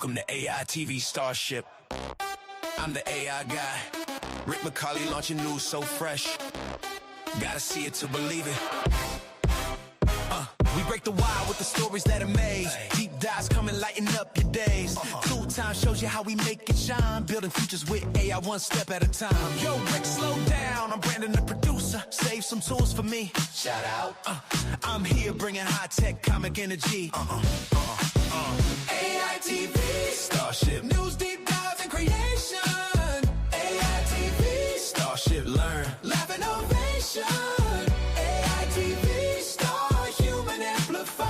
Welcome to AITV Starship. I'm the AI guy. Rick McCauley launching news so fresh. Gotta see it to believe it. We break the wire with the stories that amaze. Deep dives come and lighten up your days. Tool Time shows you how we make it shine. Building futures with AI one step at a time. Yo, Rick, slow down. I'm Brandon, the producer. Save some tools for me. Shout out. I'm here bringing high-tech comic energy. AITV Starship News, deep dives and creation. AITV Starship Learn, laugh, innovation. AITV Star Human Amplified.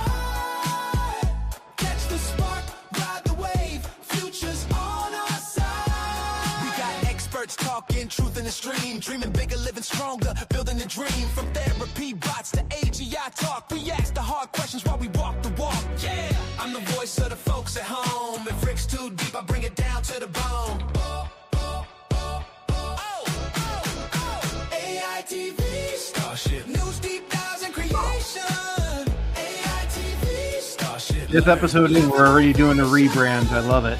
Catch the spark, ride the wave. Futures on our side. We got experts talking truth in the stream. Dreaming bigger, living stronger, building the dream. From therapy bots to AGI talk. We ask the hard questions while we walk the walk. Yeah, I'm the voice of the folks at home. If Rick's too deep, I bring it down to the bone. AITV Starship News, deep dives and creation. AITV Starship. This episode, we're already doing a rebrand. I love it.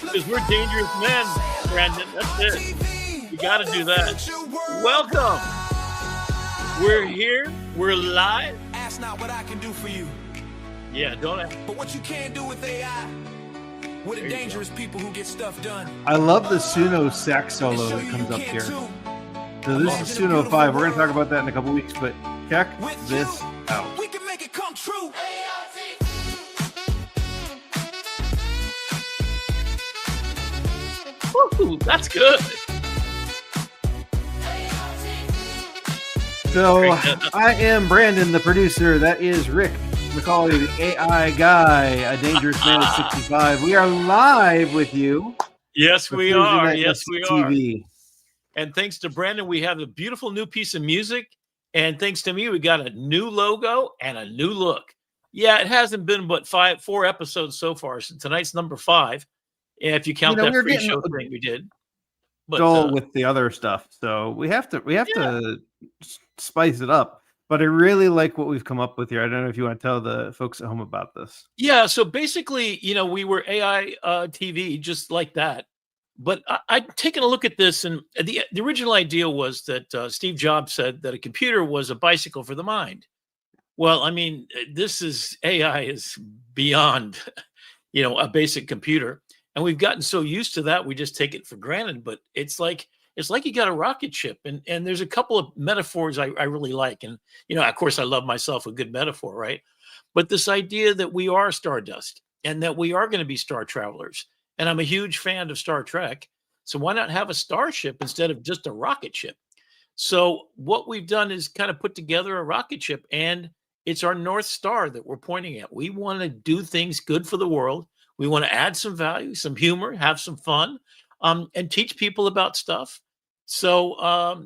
Because we're dangerous men, Brandon. That's it. You got to do that. Welcome. We're here. We're live. Ask not what I can do for you, Yeah, don't ask. but what you can do with AI. We're the There you dangerous people who get stuff done. I love the Suno sax solo Show that you comes you up can here. too. So this is Suno 5. We're going to talk about that in a couple weeks, but check With this you, out. we can make it come true. Woo, that's good. So I am Brandon, the producer. That is Rick McCauley, the AI guy, a dangerous man at 65. We are live with you. Yes, for we Thursday are. Night Yes, we are. TV. And thanks to Brandon, we have a beautiful new piece of music. And thanks to me, we got a new logo and a new look. Yeah, it hasn't been but 4 episodes so far. So tonight's number 5. If you count that we're free getting show thing we did. But dull with the other stuff, so we have to spice it up. But I really like what we've come up with here. I don't know if you want to tell the folks at home about this. yeah, so basically, we were AI TV just like that. But I'd taken a look at this, and the original idea was that Steve Jobs said that a computer was a bicycle for the mind. Well, I mean, this is AI is beyond, a basic computer, and we've gotten so used to that we just take it for granted. But it's like you got a rocket ship, and there's a couple of metaphors I really like, and of course, I love myself a good metaphor, right? But this idea that we are stardust and that we are going to be star travelers. And I'm a huge fan of Star Trek. So why not have a starship instead of just a rocket ship? So what we've done is kind of put together a rocket ship, and it's our North Star that we're pointing at. We want to do things good for the world. We want to add some value, some humor, have some fun, and teach people about stuff. So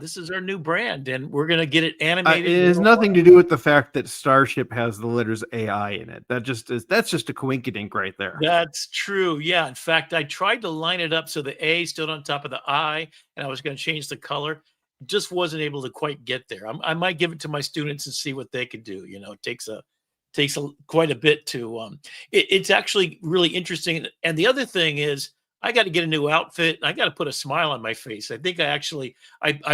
this is our new brand, and we're going to get it animated. It has nothing to do with the fact that Starship has the letters AI in it. That's just a coinkydink right there. That's true. Yeah. In fact, I tried to line it up so the A stood on top of the I, and I was going to change the color. Just wasn't able to quite get there. I might give it to my students and see what they could do. It takes quite a bit to. It's actually really interesting. And the other thing is, I got to get a new outfit. I got to put a smile on my face. I think I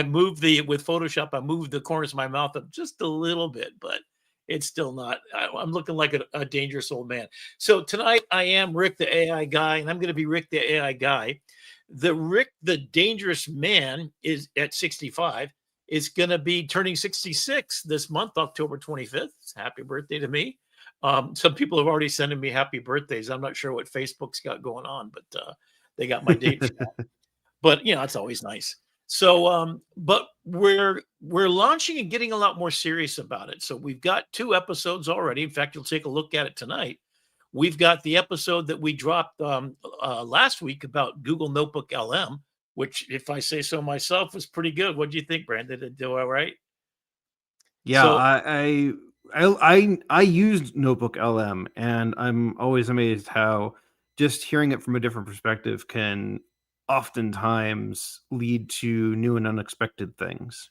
moved with Photoshop. I moved the corners of my mouth up just a little bit, but it's still not. I'm looking like a dangerous old man. So tonight I am Rick, the AI guy, and I'm going to be Rick, the AI guy. The Rick, the dangerous man, is at 65. Is going to be turning 66 this month, October 25th. Happy birthday to me. Some people have already sent me happy birthdays. I'm not sure what Facebook's got going on, but they got my date. But it's always nice. So, but we're launching and getting a lot more serious about it. So we've got 2 episodes already. In fact, you'll take a look at it tonight. We've got the episode that we dropped last week about Google Notebook LM, which, if I say so myself, was pretty good. What do you think, Brandon? Did it do all right? Yeah, So- I used Notebook LM, and I'm always amazed how just hearing it from a different perspective can oftentimes lead to new and unexpected things.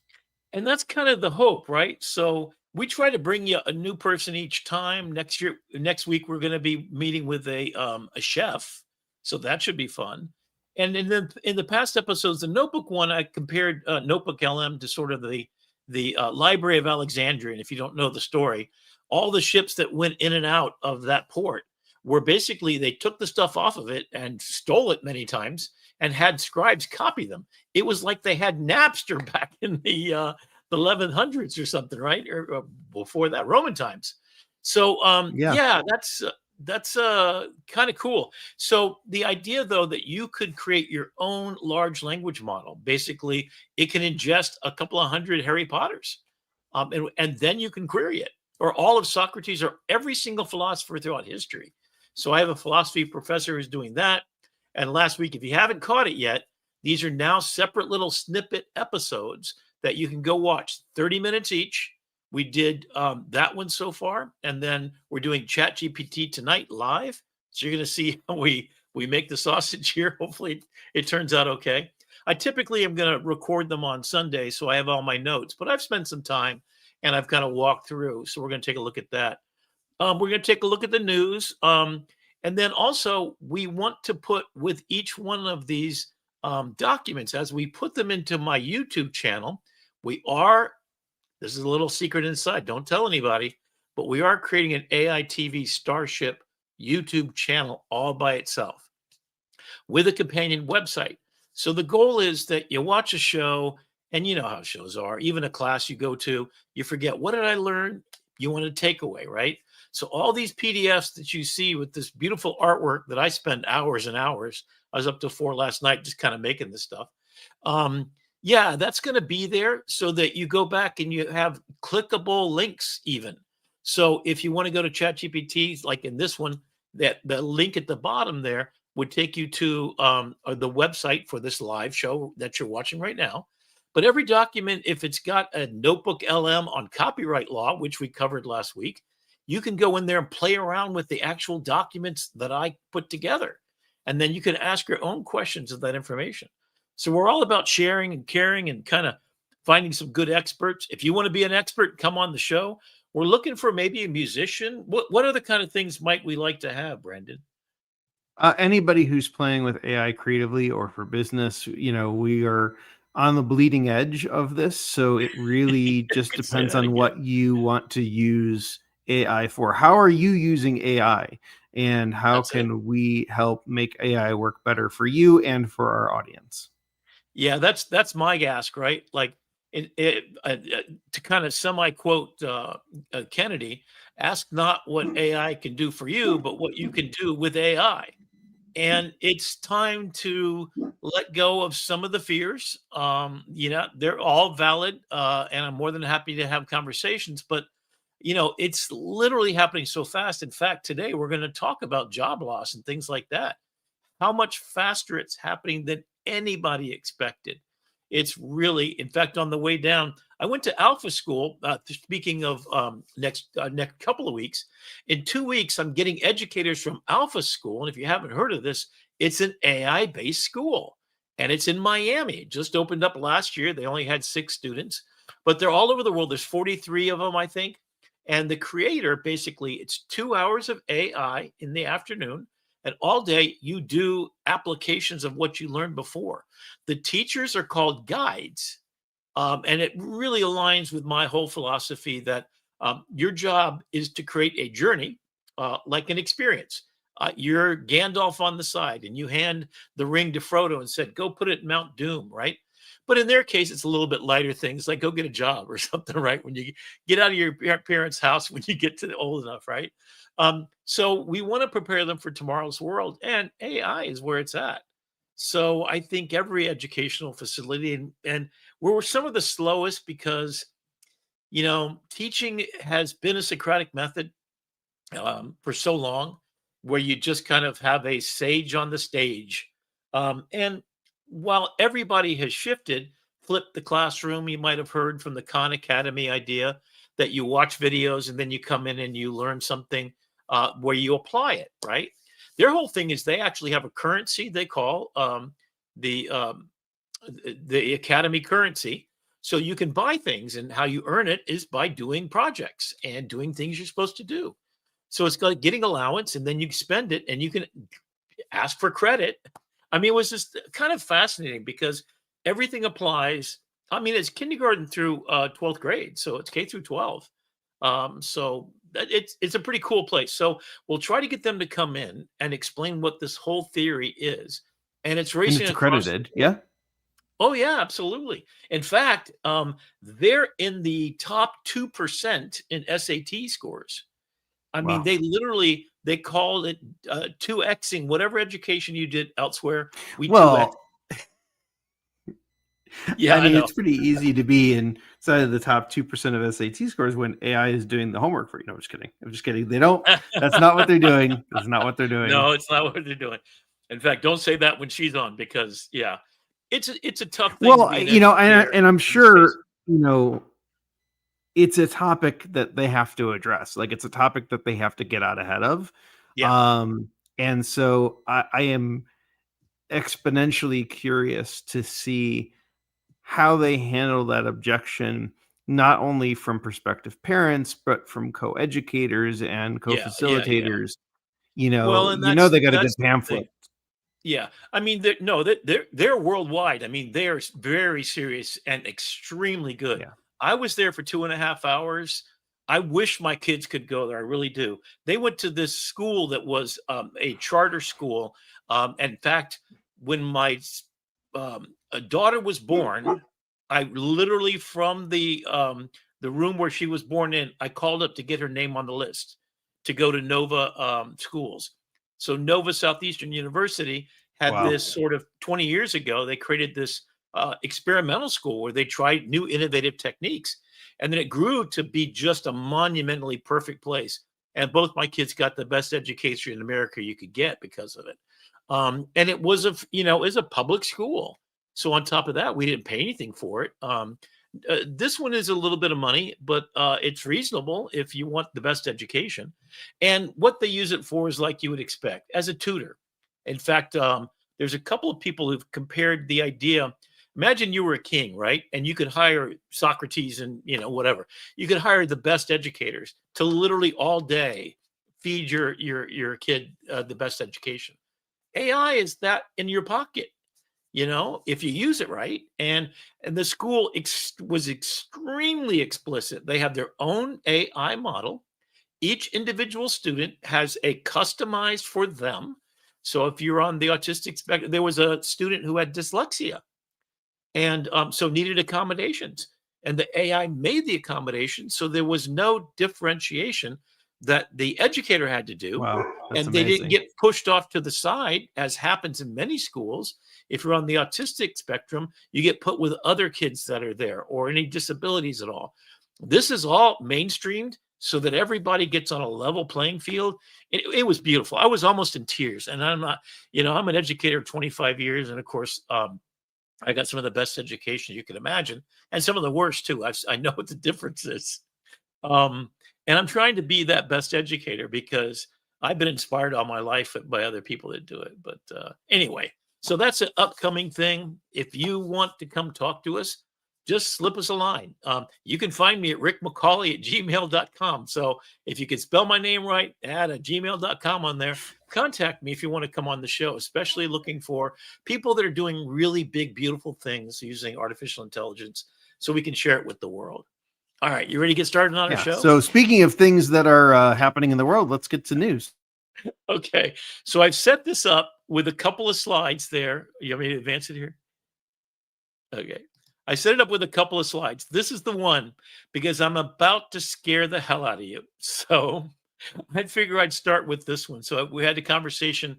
And that's kind of the hope, right? So We try to bring you a new person each time. Next week, we're going to be meeting with a chef, so that should be fun. And in the past episodes, the Notebook one, I compared Notebook LM to sort of the Library of Alexandria. And if you don't know the story, all the ships that went in and out of that port were basically they took the stuff off of it and stole it many times and had scribes copy them. It was like they had Napster back in the 1100s or something, right? Or before that, Roman times. So Yeah. yeah, that's kind of cool. So the idea, though, that you could create your own large language model, basically, it can ingest a couple of hundred Harry Potters, and then you can query it, or all of Socrates, or every single philosopher throughout history. So I have a philosophy professor who's doing that. And last week, if you haven't caught it yet, these are now separate little snippet episodes that you can go watch, 30 minutes each. We did that one so far, and then we're doing ChatGPT tonight live. So you're going to see how we make the sausage here. Hopefully, it turns out okay. I typically am going to record them on Sunday, so I have all my notes. But I've spent some time and I've kind of walked through. So we're going to take a look at that. We're going to take a look at the news, and then also we want to put with each one of these documents as we put them into my YouTube channel. We are, this is a little secret inside, don't tell anybody, but we are creating an AITV Starship YouTube channel all by itself with a companion website. So the goal is that you watch a show, and you know how shows are, even a class you go to, you forget, what did I learn? You want a takeaway, right? So all these PDFs that you see with this beautiful artwork that I spend hours and hours, I was up to 4 last night just kind of making this stuff. Yeah, that's going to be there so that you go back and you have clickable links even. So if you want to go to ChatGPT, like in this one, that the link at the bottom there would take you to the website for this live show that you're watching right now. But every document, if it's got a Notebook LM on copyright law, which we covered last week, you can go in there and play around with the actual documents that I put together. And then you can ask your own questions of that information. So we're all about sharing and caring and kind of finding some good experts. If you want to be an expert, come on the show. We're looking for maybe a musician. What other kind of things might we like to have, Brandon? Anybody who's playing with AI creatively or for business, we are on the bleeding edge of this. So it really just Could say depends that on again. what you want to use AI for. How are you using AI? And how That's it. can we help make AI work better for you and for our audience? Yeah, that's my ask, right? Like to kind of semi quote Kennedy, ask not what AI can do for you, but what you can do with AI. And it's time to let go of some of the fears. They're all valid, and I'm more than happy to have conversations. But it's literally happening so fast. In fact, today we're going to talk about job loss and things like that, how much faster it's happening than anybody expected. It's really, in fact, on the way down, I went to Alpha School. Speaking of next couple of weeks, in 2 weeks, I'm getting educators from Alpha School. And if you haven't heard of this, it's an AI based school, and it's in Miami. It just opened up last year. They only had 6 students, but they're all over the world. There's 43 of them, I think. And the creator, basically, it's 2 hours of AI in the afternoon, and all day you do applications of what you learned before. The teachers are called guides. And it really aligns with my whole philosophy that your job is to create a journey like an experience. You're Gandalf on the side, and you hand the ring to Frodo and said, go put it in Mount Doom, right? But in their case, it's a little bit lighter things like go get a job or something, right? When you get out of your parents' house, when you get to the old enough, right? So we want to prepare them for tomorrow's world, and AI is where it's at. So I think every educational facility, and we're some of the slowest because teaching has been a Socratic method for so long, where you just kind of have a sage on the stage. And while everybody has shifted, flipped the classroom, you might have heard from the Khan Academy idea that you watch videos and then you come in and you learn something where you apply it, right? Their whole thing is they actually have a currency they call the Academy currency. So you can buy things, and how you earn it is by doing projects and doing things you're supposed to do. So it's like getting allowance, and then you spend it, and you can ask for credit. I mean, it was just kind of fascinating because everything applies. I mean, it's kindergarten through 12th grade, so it's K through 12. It's a pretty cool place. So we'll try to get them to come in and explain what this whole theory is, and it's And racing it's across the accredited. board. Yeah. Oh yeah, absolutely. In fact, they're in the top 2% in SAT scores. I mean, Wow. they literally they call it 2xing whatever education you did elsewhere. We 2x. Well, Yeah, I I mean, know. it's pretty easy to be inside of the top 2% of SAT scores when AI is doing the homework for you. No, I'm just kidding. I'm just kidding. They don't. That's not what they're doing. That's not what they're doing. No, it's not what they're doing. In fact, don't say that when she's on because yeah, it's a tough thing to Well, be an and educator and I'm in this space. sure, it's a topic that they have to address. Like, it's a topic that they have to get out ahead of. Yeah, Um, and so I am exponentially curious to see how they handle that objection, not only from prospective parents, but from co-educators and yeah. co-facilitators. Well, and They got a good that's the pamphlet. thing. Yeah, I mean, no, they're worldwide. I mean, they are very serious and extremely good. Yeah. I was there for 2.5 hours. I wish my kids could go there. I really do. They went to this school that was a charter school. In fact, when my daughter was born, I literally from the room where she was born in, I called up to get her name on the list to go to Nova schools. So Nova Southeastern University had Wow. this sort of 20 years ago. They created this experimental school where they tried new innovative techniques, and then it grew to be just a monumentally perfect place. And both my kids got the best education in America you could get because of it. And it was it was a public school. So on top of that, we didn't pay anything for it. This one is a little bit of money, but it's reasonable if you want the best education. And what they use it for is like you would expect as a tutor. In fact, there's a couple of people who've compared the idea. Imagine you were a king, right? And you could hire Socrates and whatever. You could hire the best educators to literally all day feed your kid the best education. AI is that in your pocket, if you use it right. And the school was extremely explicit. They have their own AI model. Each individual student has a customized for them. So if you're on the autistic spectrum, there was a student who had dyslexia and so needed accommodations. And the AI made the accommodations, so there was no differentiation that the educator had to do, Wow. That's and they didn't amazing. get pushed off to the side, as happens in many schools. If you're on the autistic spectrum, you get put with other kids that are there, or any disabilities at all. This is all mainstreamed so that everybody gets on a level playing field. It was beautiful. I was almost in tears, and I'm not, I'm an educator of 25 years, and of course, I got some of the best education you can imagine, and some of the worst too. I know what the difference is. Um, and I'm trying to be that best educator because I've been inspired all my life by other people that do it. But anyway, so that's an upcoming thing. If you want to come talk to us, just slip us a line. You can find me at rickmccauley@gmail.com. So if you could spell my name right, add a gmail.com on there. Contact me if you want to come on the show, especially looking for people that are doing really big, beautiful things using artificial intelligence so we can share it with the world. All right, you ready to get started on our Yeah. show? So speaking of things that are happening in the world, let's get to news. Okay, so I've set this up with a couple of slides there. You want me to advance it here? Okay. I set it up with a couple of slides. This is the one because I'm about to scare the hell out of you. So I figure I'd start with this one. So we had a conversation.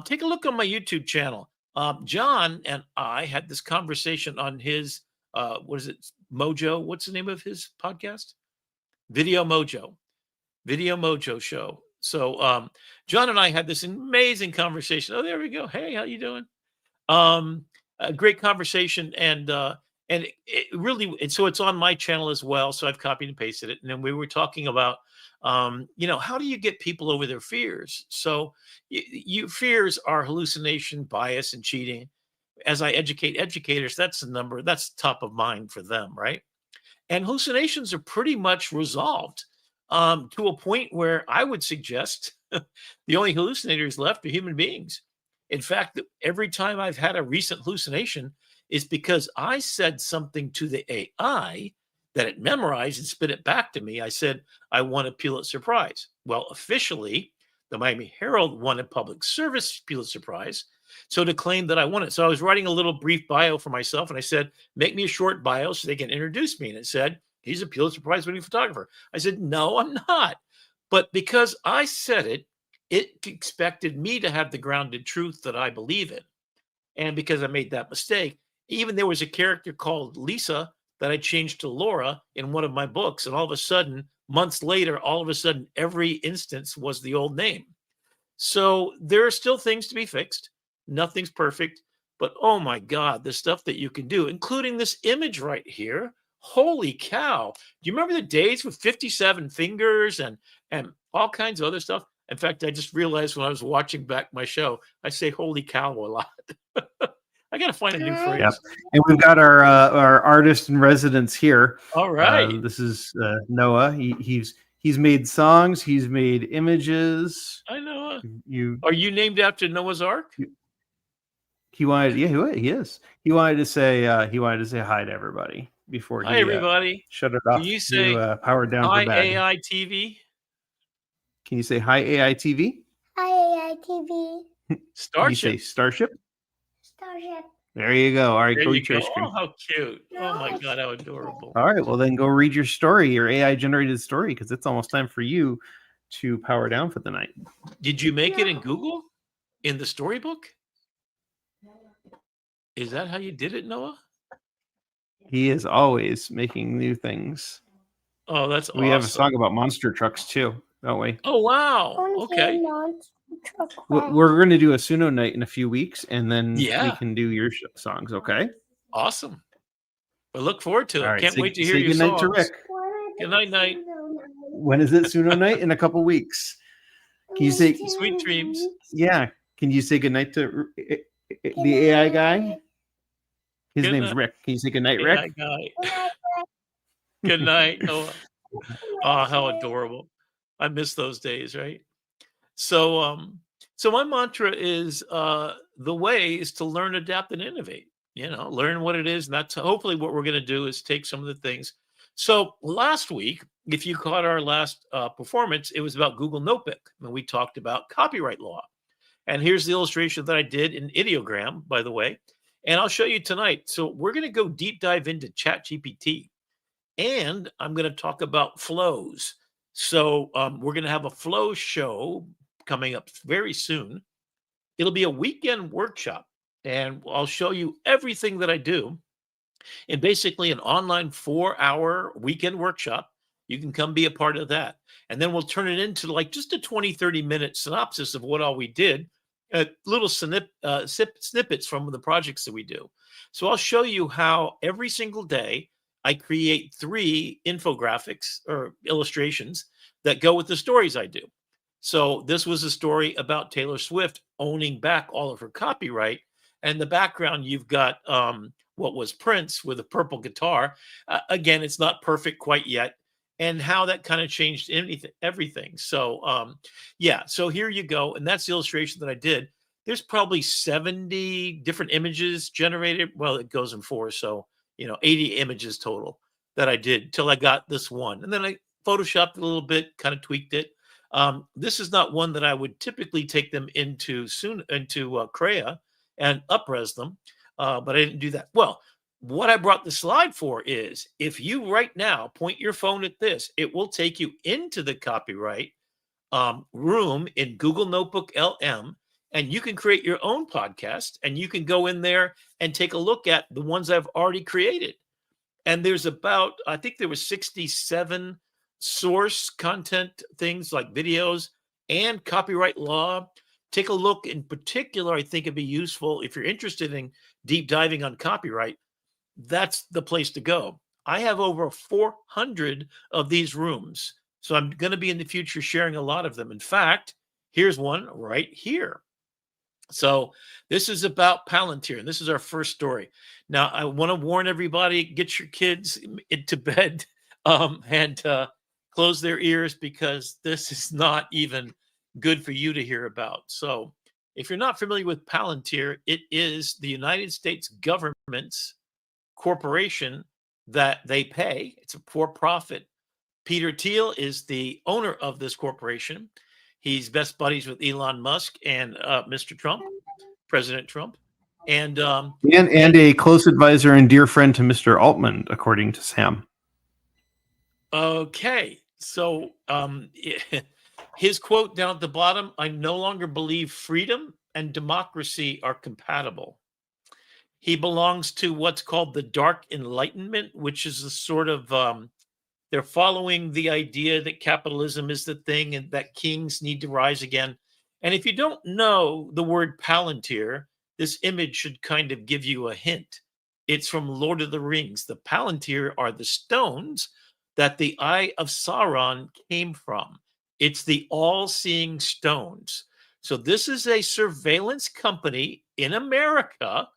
Take a look on my YouTube channel. John and I had this conversation on his, what is it, Mojo? What's the name of his podcast? Video Mojo. Video Mojo Show. So John and I had this amazing conversation. Oh, there we go. Hey, how you doing? A great conversation, and it really, and so it's on my channel as well. So I've copied and pasted it, and then we were talking about, how do you get people over their fears? So you fears are hallucination, bias, and cheating. as I educate educators, that's the number that's top of mind for them, right? And hallucinations are pretty much resolved to a point where I would suggest the only hallucinators left are human beings. In fact, every time I've had a recent hallucination is because I said something to the AI that it memorized and spit it back to me. I said, I won a Pulitzer Prize. Well, officially, the Miami Herald won a public service Pulitzer Prize. So to claim that I won it. So I was writing a little brief bio for myself and I said, make me a short bio so they can introduce me. And it said, he's a Pulitzer Prize winning photographer. I said, no, I'm not. But because I said it, it expected me to have the grounded truth that I believe in. And because I made that mistake, even there was a character called Lisa that I changed to Laura in one of my books. And all of a sudden, months later, all of a sudden, every instance was the old name. So there are still things to be fixed. Nothing's perfect. But oh my God, the stuff that you can do, including this image right here. Holy cow. Do you remember the days with 57 fingers and all kinds of other stuff? In fact, I just realized when I was watching back my show, I say holy cow a lot. I got to find a new Yep. phrase. And we've got our artist in residence here. All right. This is Noah. He's made songs. He's made images. I know. You Are you named after Noah's Ark? he wanted, yeah, he is. He wanted to say hi to everybody before Hi, he everybody. shut it Can off you say to power down hi, for bed. AITV? Can you say hi AITV? Hi, AITV. Can you Starship. say Starship? Starship. There you go. All right, There go you eat your go. ice cream. Oh, how cute. Oh, my God, how adorable. All right, well then go read your story, your AI generated story, because it's almost time for you to power down for the night. Did you make it in Google? In the storybook? Is that how you did it, Noah? He is always making new things. Oh, that's We have a awesome. song about monster trucks too, don't we? Oh, wow. Okay. We're going to do a Suno night in a few weeks, and then we Yeah. can do your songs, okay? Awesome. I look forward to it. All right, Can't wait to hear say your good night to songs. Rick. Good night, night. When is it Suno night? In a couple weeks. Can you say Sweet dreams. Yeah? Can you say good night to the AI guy? His Good name's night. Rick. Can you say good night, Yeah, Rick? guy. Good night, Noah. Oh, how adorable. I miss those days, right? So my mantra is the way is to learn, adapt, and innovate. Learn what it is. And that's hopefully what we're going to do is take some of the things. So last week, if you caught our last performance, it was about Google Notebook. And we talked about copyright law. And here's the illustration that I did in ideogram, by the way. And I'll show you tonight. So we're going to go deep dive into ChatGPT. And I'm going to talk about flows. So we're going to have a flow show coming up very soon. It'll be a weekend workshop, and I'll show you everything that I do in basically an online 4-hour weekend workshop. You can come be a part of that. And then we'll turn it into like just a 20-30 minute synopsis of what all we did, little snippets from the projects that we do. So I'll show you how every single day I create 3 infographics or illustrations that go with the stories I do. So this was a story about Taylor Swift owning back all of her copyright. And in the background, you've got what was Prince with a purple guitar. Again, it's not perfect quite yet. And how that kind of changed everything. So yeah, so here you go. And that's the illustration that I did. There's probably 70 different images generated. Well, it goes in 4. So, 80 images total that I did till I got this one. And then I photoshopped it a little bit, kind of tweaked it. This is not one that I would typically take them into Crea and upres them, but I didn't do that. Well, what I brought the slide for is if you right now point your phone at this, it will take you into the copyright room in Google Notebook LM, and you can create your own podcast, and you can go in there and take a look at the ones I've already created. And there's I think there was 67 source content things like videos and copyright law. Take a look in particular. I think it'd be useful if you're interested in deep diving on copyright. That's the place to go. I have over 400 of these rooms. So I'm going to be in the future sharing a lot of them. In fact, here's one right here. So this is about Palantir, and this is our first story. Now, I want to warn everybody: get your kids into bed and close their ears because this is not even good for you to hear about. So, if you're not familiar with Palantir, it is the United States government's corporation that they pay. It's a for-profit. Peter Thiel is the owner of this corporation. He's best buddies with Elon Musk and Mr. Trump. President Trump, and And a close advisor and dear friend to Mr. Altman, according to Sam. okay, so his quote down at the bottom: "I no longer believe freedom and democracy are compatible." He belongs to what's called the Dark Enlightenment, which is a sort of they're following the idea that capitalism is the thing and that kings need to rise again. And if you don't know the word Palantir, this image should kind of give you a hint. It's from Lord of the Rings. The Palantir are the stones that the Eye of Sauron came from. It's the all seeing stones. So, this is a surveillance company in America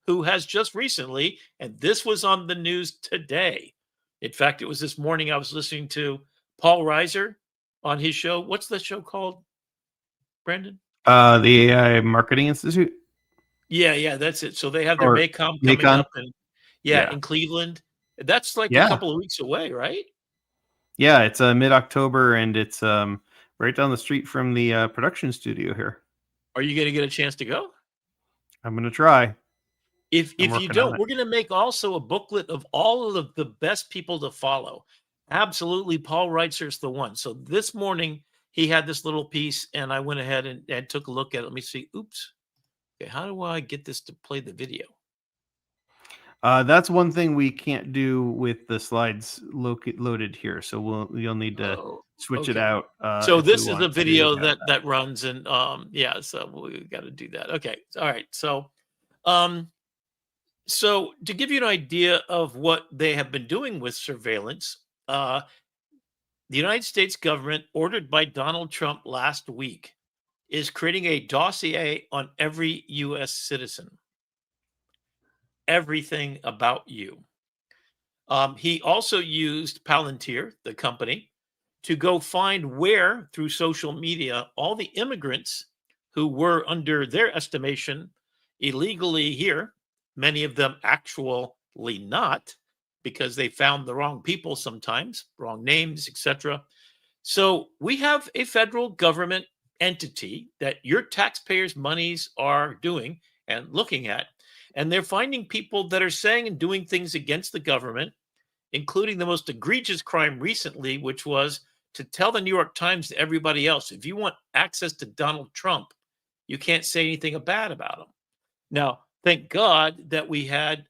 who has just recently, and this was on the news today. In fact, it was this morning I was listening to Paul Reiser on his show. What's the show called, Brandon? The AI Marketing Institute? Yeah, that's it. So they have their Or Maycom coming Macon? up and Yeah. in Cleveland. That's like a Yeah. couple of weeks away, right? Yeah, it's mid-October, and it's right down the street from the production studio here. Are you going to get a chance to go? I'm going to try. If I'm you working on don't, it. we're going to make also a booklet of all of the best people to follow. Absolutely, Paul Reitzer's the one. So this morning he had this little piece, and I went ahead and took a look at it. Let me see. Oops. Okay, how do I get this to play the video? That's one thing we can't do with the slides loaded here, so you'll need to Oh, switch it okay. out. So If we this is want a to video have that runs, and yeah, so we got to do that. Okay, all right. Um, so to give you an idea of what they have been doing with surveillance, the United States government, ordered by Donald Trump last week, is creating a dossier on every U.S. citizen, everything about you. He also used Palantir, the company, to go find where, through social media, all the immigrants who were, under their estimation, illegally here, many of them actually not, because they found the wrong people sometimes, wrong names, etc. So we have a federal government entity that your taxpayers' monies are doing and looking at, and they're finding people that are saying and doing things against the government, including the most egregious crime recently, which was to tell the New York Times to everybody else, if you want access to Donald Trump, you can't say anything bad about him. Now, thank God that we had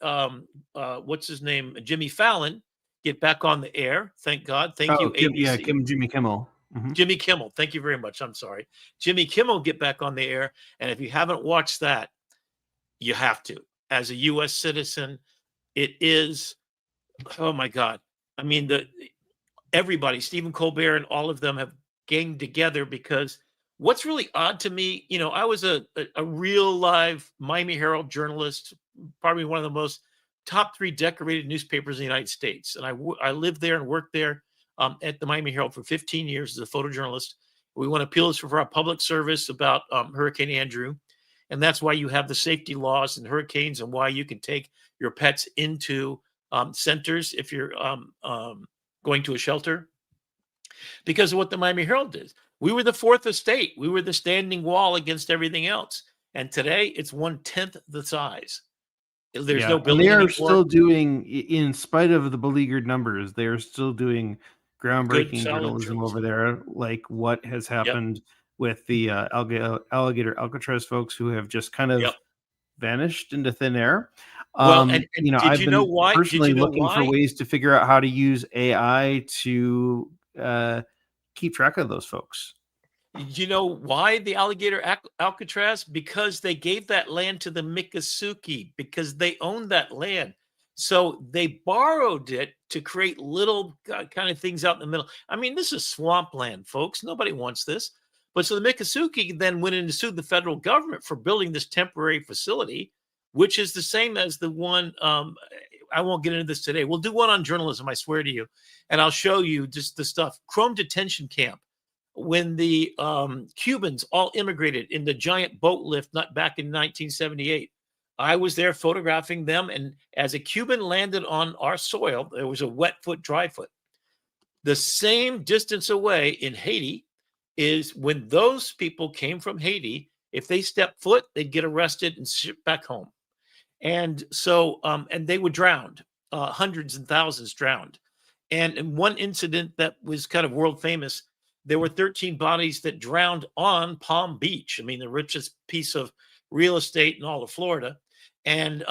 what's his name, Jimmy Fallon, get back on the air. Thank God. Thank you, ABC. Jimmy Kimmel. Mhm. Jimmy Kimmel. Thank you very much. I'm sorry. Jimmy Kimmel get back on the air. And if you haven't watched that, you have to. As a U.S. citizen, it is, oh my God. I mean, everybody, Stephen Colbert and all of them have ganged together because what's really odd to me, I was a real live Miami Herald journalist, probably one of the most top 3 decorated newspapers in the United States. And I lived there and worked there at the Miami Herald for 15 years as a photojournalist. We won appeals for our public service about Hurricane Andrew. And that's why you have the safety laws and hurricanes, and why you can take your pets into centers if you're going to a shelter, because of what the Miami Herald did. We were the fourth estate. We were the standing wall against everything else. And today it's 1/10 the size. There's no And building they are anymore. still doing, in spite of the beleaguered numbers, they are still doing Good, groundbreaking solid journalism over journalism. there, like what has happened with the alligator Alcatraz folks, who have just kind of Yep. vanished into thin air. Well, and did I've you know been why? Did personally you know looking for why? ways to figure out how to use AI to keep track of those folks. You know why the alligator Alcatraz? Because they gave that land to the Miccosukee, because they owned that land. So they borrowed it to create little kind of things out in the middle. I mean, this is swampland, folks. Nobody wants this. But so the Miccosukee then went in and sued the federal government for building this temporary facility, which is the same as the one. I won't get into this today. We'll do one on journalism, I swear to you, and I'll show you just the stuff. Chrome detention camp. When the Cubans all immigrated in the giant boat lift, not back in 1978, I was there photographing them. And as a Cuban landed on our soil, there was a wet foot, dry foot. The same distance away in Haiti is when those people came from Haiti. If they stepped foot, they'd get arrested and shipped back home. And so, and they were drowned, hundreds and thousands drowned. And in one incident that was kind of world famous, there were 13 bodies that drowned on Palm Beach. I mean, the richest piece of real estate in all of Florida. And,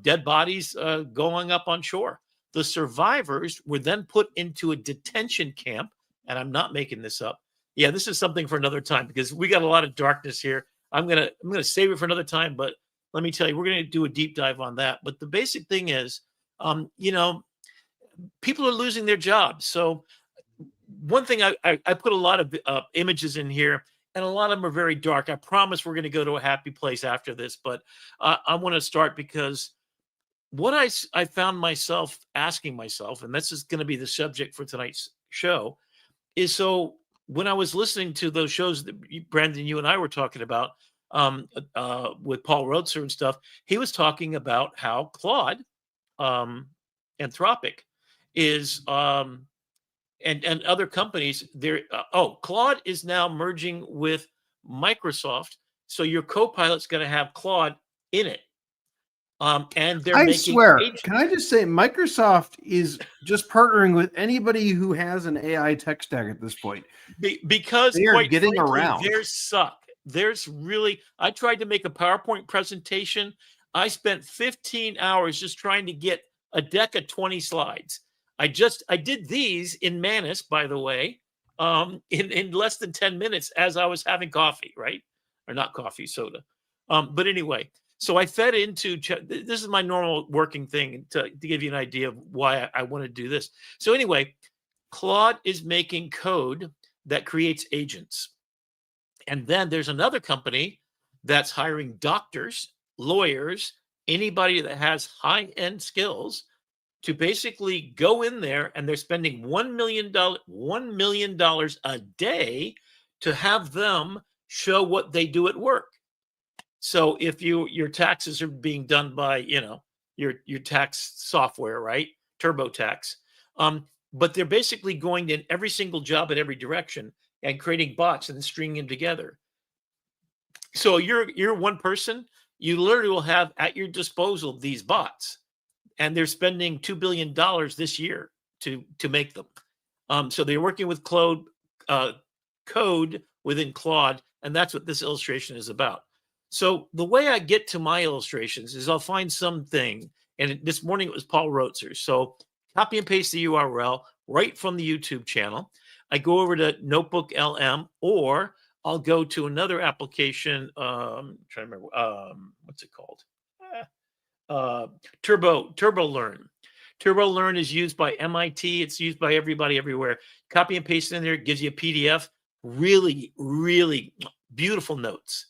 dead bodies going up on shore. The survivors were then put into a detention camp. And I'm not making this up. Yeah, this is something for another time because we got a lot of darkness here. I'm gonna save it for another time, but let me tell you, we're gonna do a deep dive on that. But the basic thing is, people are losing their jobs. So one thing I put a lot of images in here, and a lot of them are very dark. I promise we're gonna go to a happy place after this, but I want to start because what I found myself asking myself, and this is going to be the subject for tonight's show, is so when I was listening to those shows that Brandon, you and I were talking about with Paul Roetzer and stuff, he was talking about how Claude, Anthropic, is and other companies. Claude is now merging with Microsoft, so your Copilot's going to have Claude in it. And they're I swear, can I just say Microsoft is just partnering with anybody who has an AI tech stack at this point. Because they are quite getting frankly, around. There's suck. There's really, I tried to make a PowerPoint presentation. I spent 15 hours just trying to get a deck of 20 slides. I did these in Manus, by the way, in less than 10 minutes as I was having coffee, right? Or not coffee, soda. But anyway, so I fed into, this is my normal working thing to give you an idea of why I want to do this. So anyway, Claude is making code that creates agents. And then there's another company that's hiring doctors, lawyers, anybody that has high-end skills to basically go in there, and they're spending $1 million a day to have them show what they do at work. So if your taxes are being done by, your tax software, right? TurboTax. But they're basically going in every single job in every direction and creating bots and then stringing them together. So you're one person, you literally will have at your disposal these bots, and they're spending $2 billion this year to make them. So they're working with code within Claude, and that's what this illustration is about. So the way I get to my illustrations is I'll find something, and this morning it was Paul Roetzer. So copy and paste the URL right from the YouTube channel. I go over to Notebook LM, or I'll go to another application. I'm trying to remember what's it called? Turbo Learn. Turbo Learn is used by MIT. It's used by everybody everywhere. Copy and paste in there. It gives you a PDF. Really, really beautiful notes.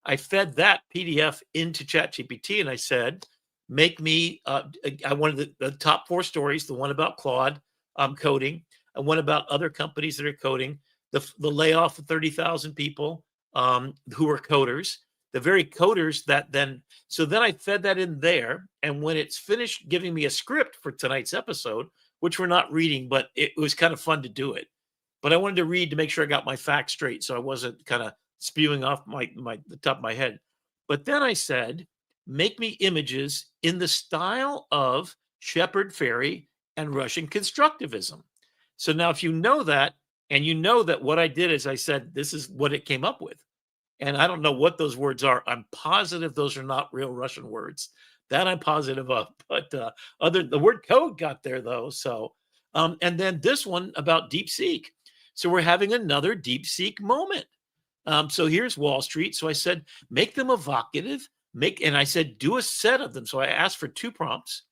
I fed that PDF into ChatGPT and I said, make me, I wanted the top 4 stories, the one about Claude coding, and one about other companies that are coding, the layoff of 30,000 people who are coders, the very coders that then I fed that in there. And when it's finished giving me a script for tonight's episode, which we're not reading, but it was kind of fun to do it. But I wanted to read to make sure I got my facts straight, so I wasn't kind of spewing off the top of my head. But then I said, make me images in the style of Shepard Fairey and Russian constructivism. So now if you know that, and you know that what I did is I said, this is what it came up with. And I don't know what those words are. I'm positive those are not real Russian words. That I'm positive of. But the word code got there though. So, and then this one about DeepSeek. So we're having another DeepSeek moment. So here's Wall Street. So I said, make them evocative, and I said, do a set of them. So I asked for 2 prompts.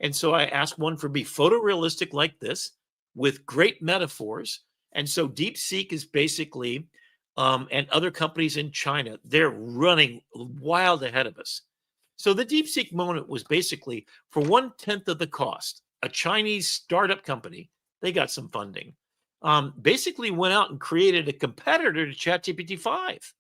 And so I asked one for be photorealistic like this with great metaphors. And so DeepSeek is basically and other companies in China. They're running wild ahead of us. So the DeepSeek moment was basically for 1/10 of the cost, a Chinese startup company, they got some funding, basically went out and created a competitor to ChatGPT 5,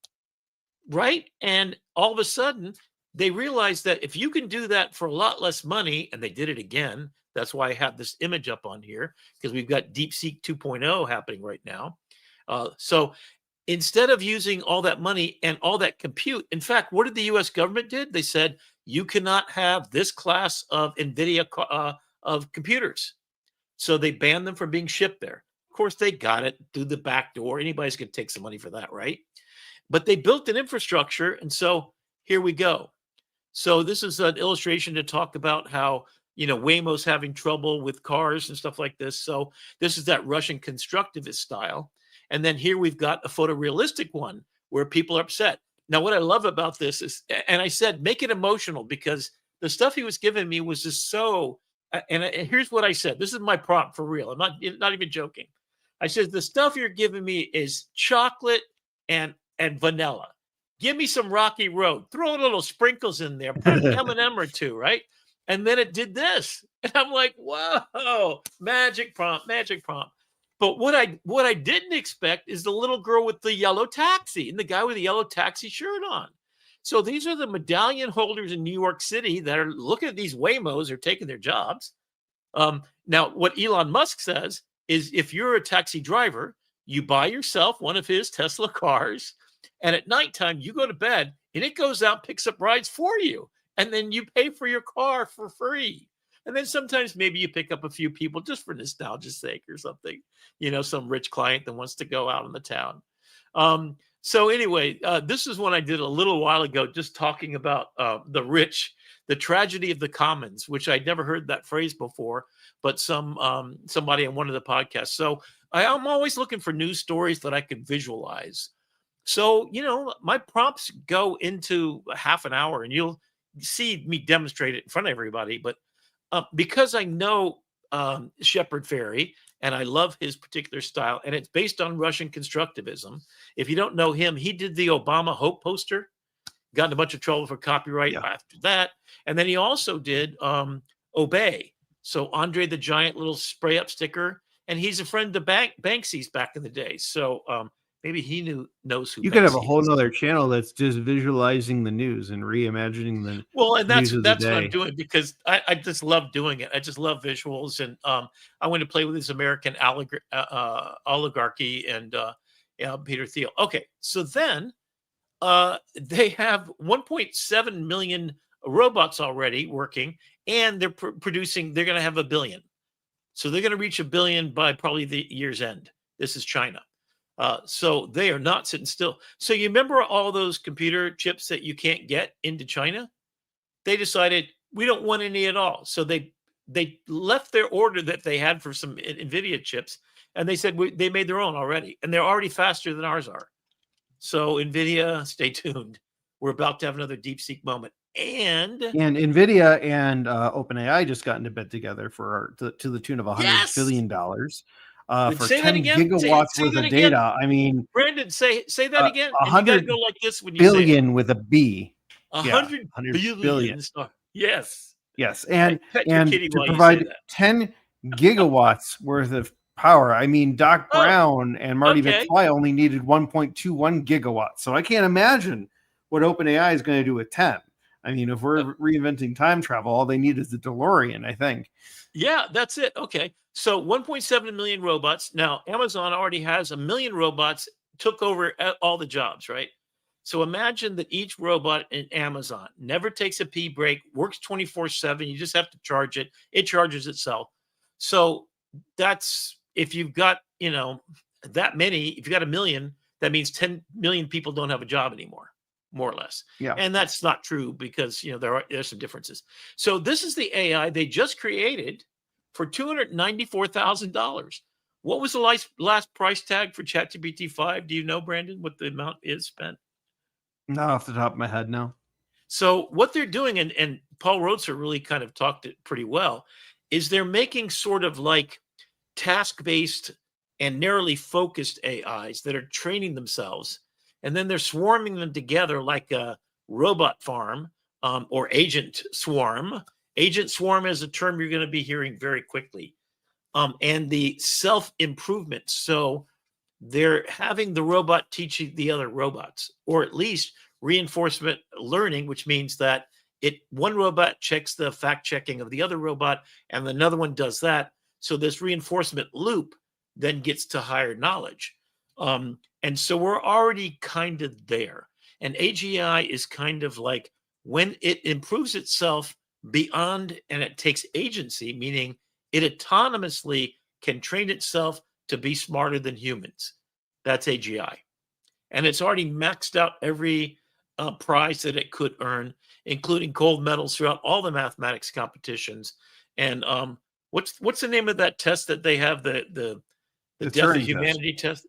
right? And all of a sudden, they realized that if you can do that for a lot less money, and they did it again. That's why I have this image up on here, because we've got DeepSeek 2.0 happening right now. So instead of using all that money and all that compute, in fact, what did the US government did? They said, you cannot have this class of NVIDIA of computers. So they banned them from being shipped there. Of course, they got it through the back door. Anybody's going to take some money for that, right? But they built an infrastructure. And so here we go. So this is an illustration to talk about how, Waymo's having trouble with cars and stuff like this. So this is that Russian constructivist style. And then here we've got a photorealistic one where people are upset. Now, what I love about this is, and I said, make it emotional, because the stuff he was giving me was just so, and here's what I said. This is my prompt for real. I'm not even joking. I said, the stuff you're giving me is chocolate and vanilla. Give me some Rocky Road. Throw little sprinkles in there. Put an M&M or two, right? And then it did this. And I'm like, whoa, magic prompt, magic prompt. But what I didn't expect is the little girl with the yellow taxi and the guy with the yellow taxi shirt on. So these are the medallion holders in New York City that are looking at these Waymos are taking their jobs. Now, what Elon Musk says is, if you're a taxi driver, you buy yourself one of his Tesla cars, and at nighttime you go to bed and it goes out, picks up rides for you, and then you pay for your car for free. And then sometimes maybe you pick up a few people just for nostalgia's sake or something, some rich client that wants to go out in the town. So anyway, this is one I did a little while ago, just talking about the rich, the tragedy of the commons, which I'd never heard that phrase before, but somebody on one of the podcasts. So I'm always looking for news stories that I can visualize. So, my prompts go into half an hour, and you'll see me demonstrate it in front of everybody. But because I know Shepard Fairey, and I love his particular style, and it's based on Russian constructivism. If you don't know him, he did the Obama Hope poster, got in a bunch of trouble for copyright after that. And then he also did Obey. So Andre the Giant little spray up sticker. And he's a friend of Banksy's back in the day. So maybe he knows who you Banksy could have a whole is. nother channel that's just visualizing the news and reimagining the And news of the that's what I'm day. doing, because I just love doing it. I just love visuals, and I want to play with this American oligarchy and Peter Thiel. Okay, so then they have 1.7 million robots already working, and they're producing. They're going to have 1 billion. So they're going to reach 1 billion by probably the year's end. This is China. So they are not sitting still. So you remember all those computer chips that you can't get into China? They decided we don't want any at all. So they left their order that they had for some NVIDIA chips, and they said they made their own already, and they're already faster than ours are. So NVIDIA, stay tuned. We're about to have another DeepSeek moment. And NVIDIA and OpenAI just got into bed together to the tune of $100 billion for say 10 that again. gigawatts Say worth that of again. data. I mean, Brandon, say that again. And you got to 100 go like this when you billion say it. with a B. 100 billion. billion. Yes. Yes, and pet your kitty to while you say provide that. 10 gigawatts worth of power. I mean, Doc Brown and Marty McFly only needed 1.21 gigawatts. So I can't imagine what OpenAI is going to do with 10. I mean, if we're reinventing time travel, all they need is the DeLorean, I think. Yeah, that's it. Okay. So 1.7 million robots. Now, Amazon already has 1 million robots, took over all the jobs, right? So imagine that each robot in Amazon never takes a pee break, works 24/7. You just have to charge it. It charges itself. So that's, if you've got, that many, if you've got 1 million, that means 10 million people don't have a job anymore, more or less. Yeah. And that's not true, because, there's some differences. So this is the AI they just created for $294,000. What was the last price tag for ChatGPT 5? Do you know, Brandon, what the amount is spent? Not off the top of my head, no. So what they're doing, and Paul Roetzer really kind of talked it pretty well, is they're making sort of like task-based and narrowly focused AIs that are training themselves. And then they're swarming them together like a robot farm, or agent swarm. Agent swarm is a term you're going to be hearing very quickly. And the self-improvement. So they're having the robot teaching the other robots, or at least reinforcement learning, which means that one robot checks the fact checking of the other robot, and another one does that. So this reinforcement loop then gets to higher knowledge. And so we're already kind of there. And AGI is kind of like when it improves itself beyond and it takes agency, meaning it autonomously can train itself to be smarter than humans. That's AGI. And it's already maxed out every prize that it could earn, including gold medals throughout all the mathematics competitions. And what's the name of that test that they have, the death of Turing humanity test?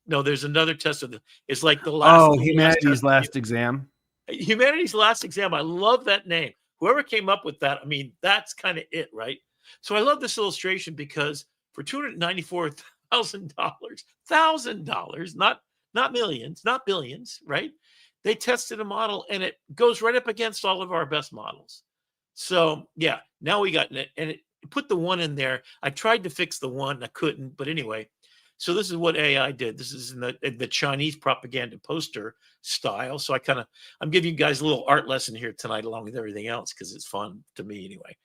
No, there's another test it's like the last humanity's last exam. Humanity's last exam. I love that name. Whoever came up with that, I mean, that's kind of it, right? So I love this illustration because for $294,000, not millions, not billions, right? They tested a model and it goes right up against all of our best models. So yeah, now we got it, and it put the one in there. I tried to fix the one, I couldn't, but anyway. So this is what AI did. This is in the Chinese propaganda poster style. So I'm giving you guys a little art lesson here tonight, along with everything else, because it's fun to me anyway.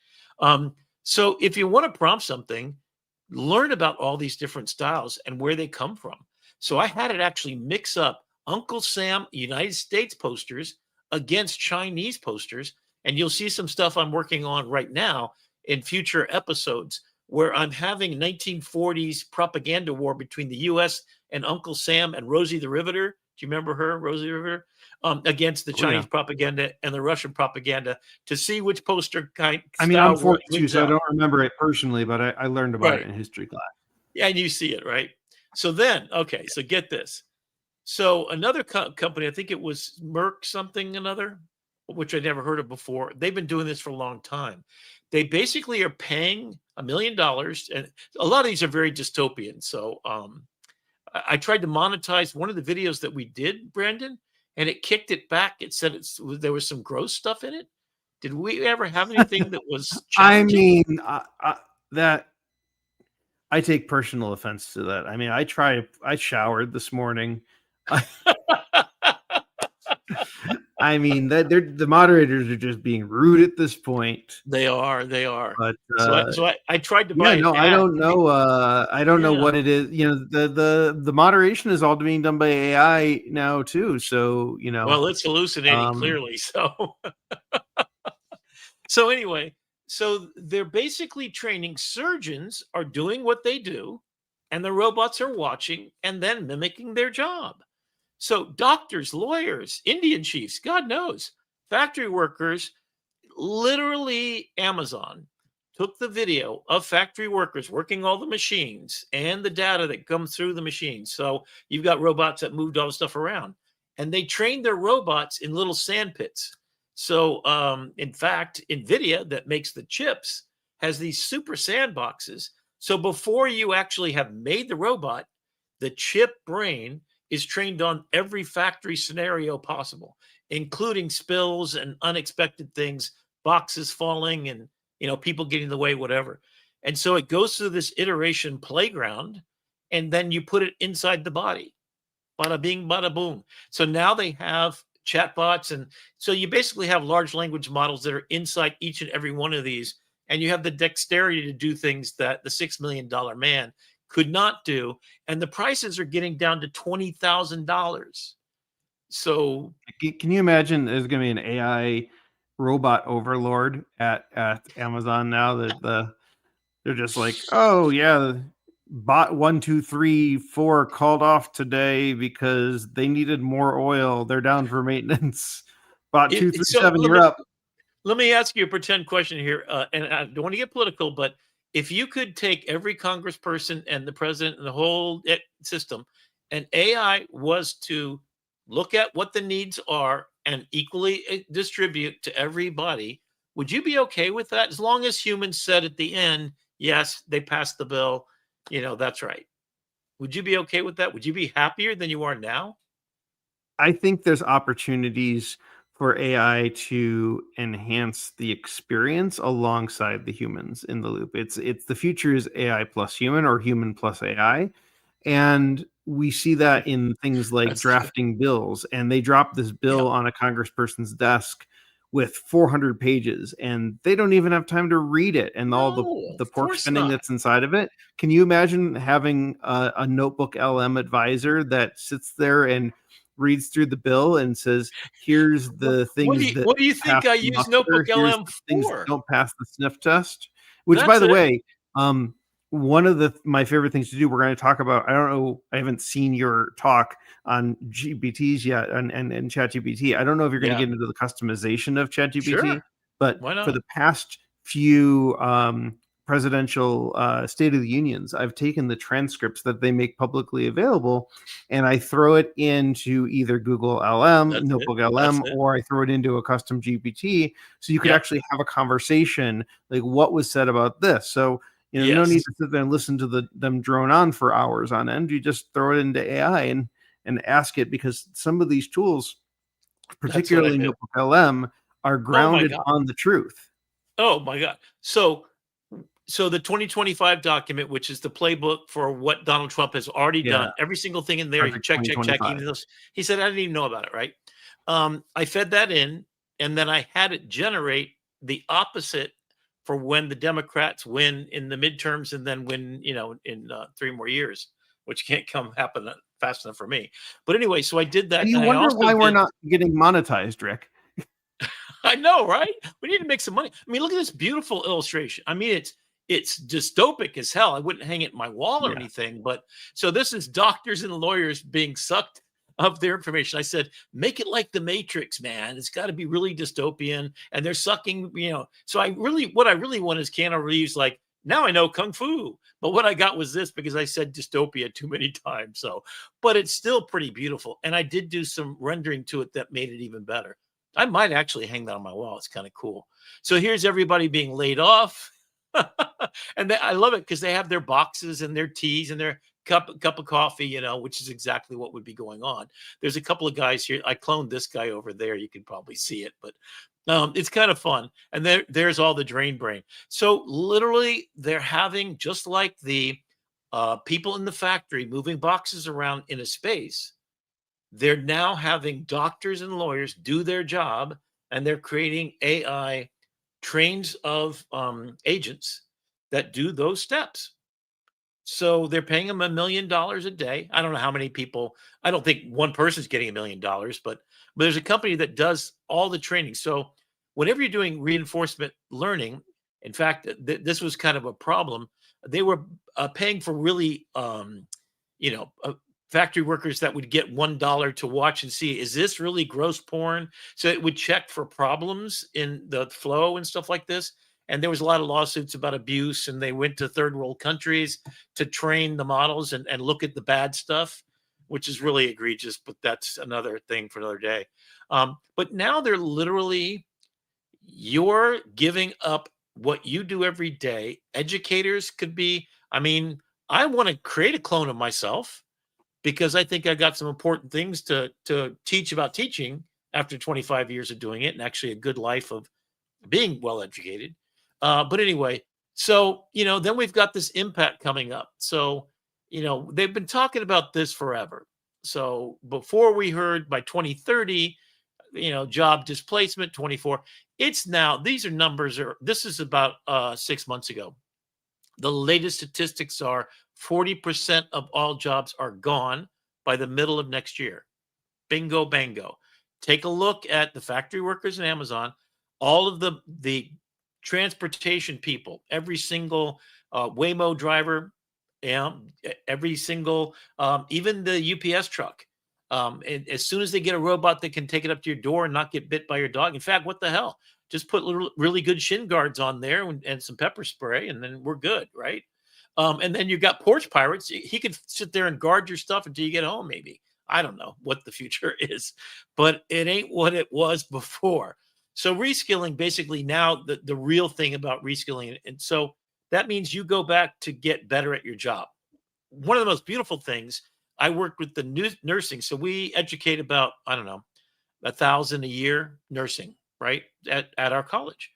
So if you want to prompt something, learn about all these different styles and where they come from. So I had it actually mix up Uncle Sam United States posters against Chinese posters. And you'll see some stuff I'm working on right now in future episodes where I'm having 1940s propaganda war between the U.S. and Uncle Sam and Rosie the Riveter. Do you remember her, Rosie the Riveter? Against the Chinese propaganda and the Russian propaganda to see which poster kind. I mean, I'm 42, so I don't remember it personally, but I learned about it in history class. Yeah, and you see it, right? So then, okay, so get this. So another company, I think it was Merck something another, which I never heard of before. They've been doing this for a long time. They basically are paying $1 million, and a lot of these are very dystopian. So I tried to monetize one of the videos that we did, Brandon, and it kicked it back. It said there was some gross stuff in it. Did we ever have anything that was challenging? I mean, that I take personal offense to that. I mean, I showered this morning. I mean, the moderators are just being rude at this point. They are. But so I tried to buy. Yeah, no, I don't know. I don't know what it is. You know, the moderation is all being done by AI now too. So well, it's hallucinating clearly. So, so anyway, so they're basically training. Surgeons are doing what they do, and the robots are watching and then mimicking their job. So doctors, lawyers, Indian chiefs, God knows, factory workers, literally Amazon took the video of factory workers working all the machines and the data that comes through the machines. So you've got robots that moved all the stuff around, and they trained their robots in little sand pits. So in fact, NVIDIA that makes the chips has these super sandboxes. So before you actually have made the robot, the chip brain is trained on every factory scenario possible, including spills and unexpected things, boxes falling and people getting in the way, whatever. And so it goes through this iteration playground, and then you put it inside the body. Bada bing, bada boom. So now they have chatbots, and so you basically have large language models that are inside each and every one of these, and you have the dexterity to do things that the $6 million man could not do, and the prices are getting down to $20,000. So can you imagine there's going to be an AI robot overlord at Amazon now that they're just like, oh yeah, bot 1, 2, 3, 4 called off today because they needed more oil. They're down for maintenance. Bot 2, 3, 7, you're up. Let me ask you a pretend question here, and I don't want to get political, but if you could take every congressperson and the president and the whole system, and AI was to look at what the needs are and equally distribute to everybody, would you be okay with that? As long as humans said at the end, yes, they passed the bill, that's right. Would you be okay with that? Would you be happier than you are now? I think there's opportunities for AI to enhance the experience alongside the humans in the loop. It's the future is AI plus human or human plus AI. And we see that in things like That's drafting bills. And they drop this yeah. bill on a congressperson's desk with 400 pages, and they don't even have time to read it and all No, the of pork course spinning not. that's inside of it. Can you imagine having a notebook LM advisor that sits there and reads through the bill and says, here's the things that What do you pass think I the use muster, Notebook here's LM the things that for? don't pass the sniff test. Which, by That's the it. way, one of my favorite things to do, we're going to talk about. I don't know, I haven't seen your talk on GPTs yet and ChatGPT. I don't know if you're going to Yeah, get into the customization of ChatGPT, sure. but Why for not? the past few presidential State of the Unions, I've taken the transcripts that they make publicly available and I throw it into either Google LM, That's it. Notebook That's LM, it. or I throw it into a custom GPT so you could Yep. actually have a conversation like what was said about this. So no need Yes, to sit there and listen to them drone on for hours on end. You just throw it into AI and ask it, because some of these tools, that's what I particularly do. Notebook LM, are Oh my grounded god. on the truth. Oh my god. So the 2025 document, which is the playbook for what Donald Trump has already Yeah, done, every single thing in there, he Project check, check, check, 2025. even those. He said, I didn't even know about it, right? I fed that in, and then I had it generate the opposite for when the Democrats win in the midterms and then win, in 3 more years, which can't come happen fast enough for me. But anyway, so I did that, And you and I wonder also why we're did. not getting monetized, Rick. I know, right? We need to make some money. I mean, look at this beautiful illustration. I mean, it's dystopic as hell. I wouldn't hang it in my wall or Yeah. anything, but so this is doctors and lawyers being sucked of their information. I said, make it like the Matrix, man. It's got to be really dystopian, and they're sucking. So what I really want is Keanu Reeves. Like, now I know kung fu, but what I got was this because I said dystopia too many times. So, but it's still pretty beautiful, and I did do some rendering to it that made it even better. I might actually hang that on my wall. It's kind of cool. So here's everybody being laid off. And I love it because they have their boxes and their teas and their cup of coffee, which is exactly what would be going on. There's a couple of guys here. I cloned this guy over there. You can probably see it, but it's kind of fun. And there's all the drain brain. So literally, they're having, just like the people in the factory moving boxes around in a space, they're now having doctors and lawyers do their job, and they're creating AI trains of agents that do those steps. So they're paying them $1 million a day. I don't know how many people. I don't think one person's getting $1 million, but there's a company that does all the training. So whenever you're doing reinforcement learning, in fact, this was kind of a problem. They were paying for really, factory workers that would get $1 to watch and see, is this really gross porn? So it would check for problems in the flow and stuff like this. And there was a lot of lawsuits about abuse, and they went to third world countries to train the models and look at the bad stuff, which is really egregious, but that's another thing for another day. But now they're literally, you're giving up what you do every day. Educators could be, I mean, I want to create a clone of myself because I think I got some important things to teach about teaching after 25 years of doing it, and actually a good life of being well educated. But anyway, so then we've got this impact coming up. So they've been talking about this forever. So before we heard by 2030, job displacement 24. It's now, these are numbers, this is about 6 months ago. The latest statistics are 40% of all jobs are gone by the middle of next year. Bingo, bango. Take a look at the factory workers in Amazon, all of the transportation people, every single Waymo driver, every single, even the UPS truck. And as soon as they get a robot that can take it up to your door and not get bit by your dog. In fact, what the hell? Just put really good shin guards on there and some pepper spray, and then we're good, right? And then you've got porch pirates. He could sit there and guard your stuff until you get home, maybe. I don't know what the future is, but it ain't what it was before. So reskilling, basically now the real thing about reskilling. And so that means you go back to get better at your job. one of the most beautiful things, I worked with the nursing. So we educate about, I don't know, 1,000 a year nursing, right? At our college.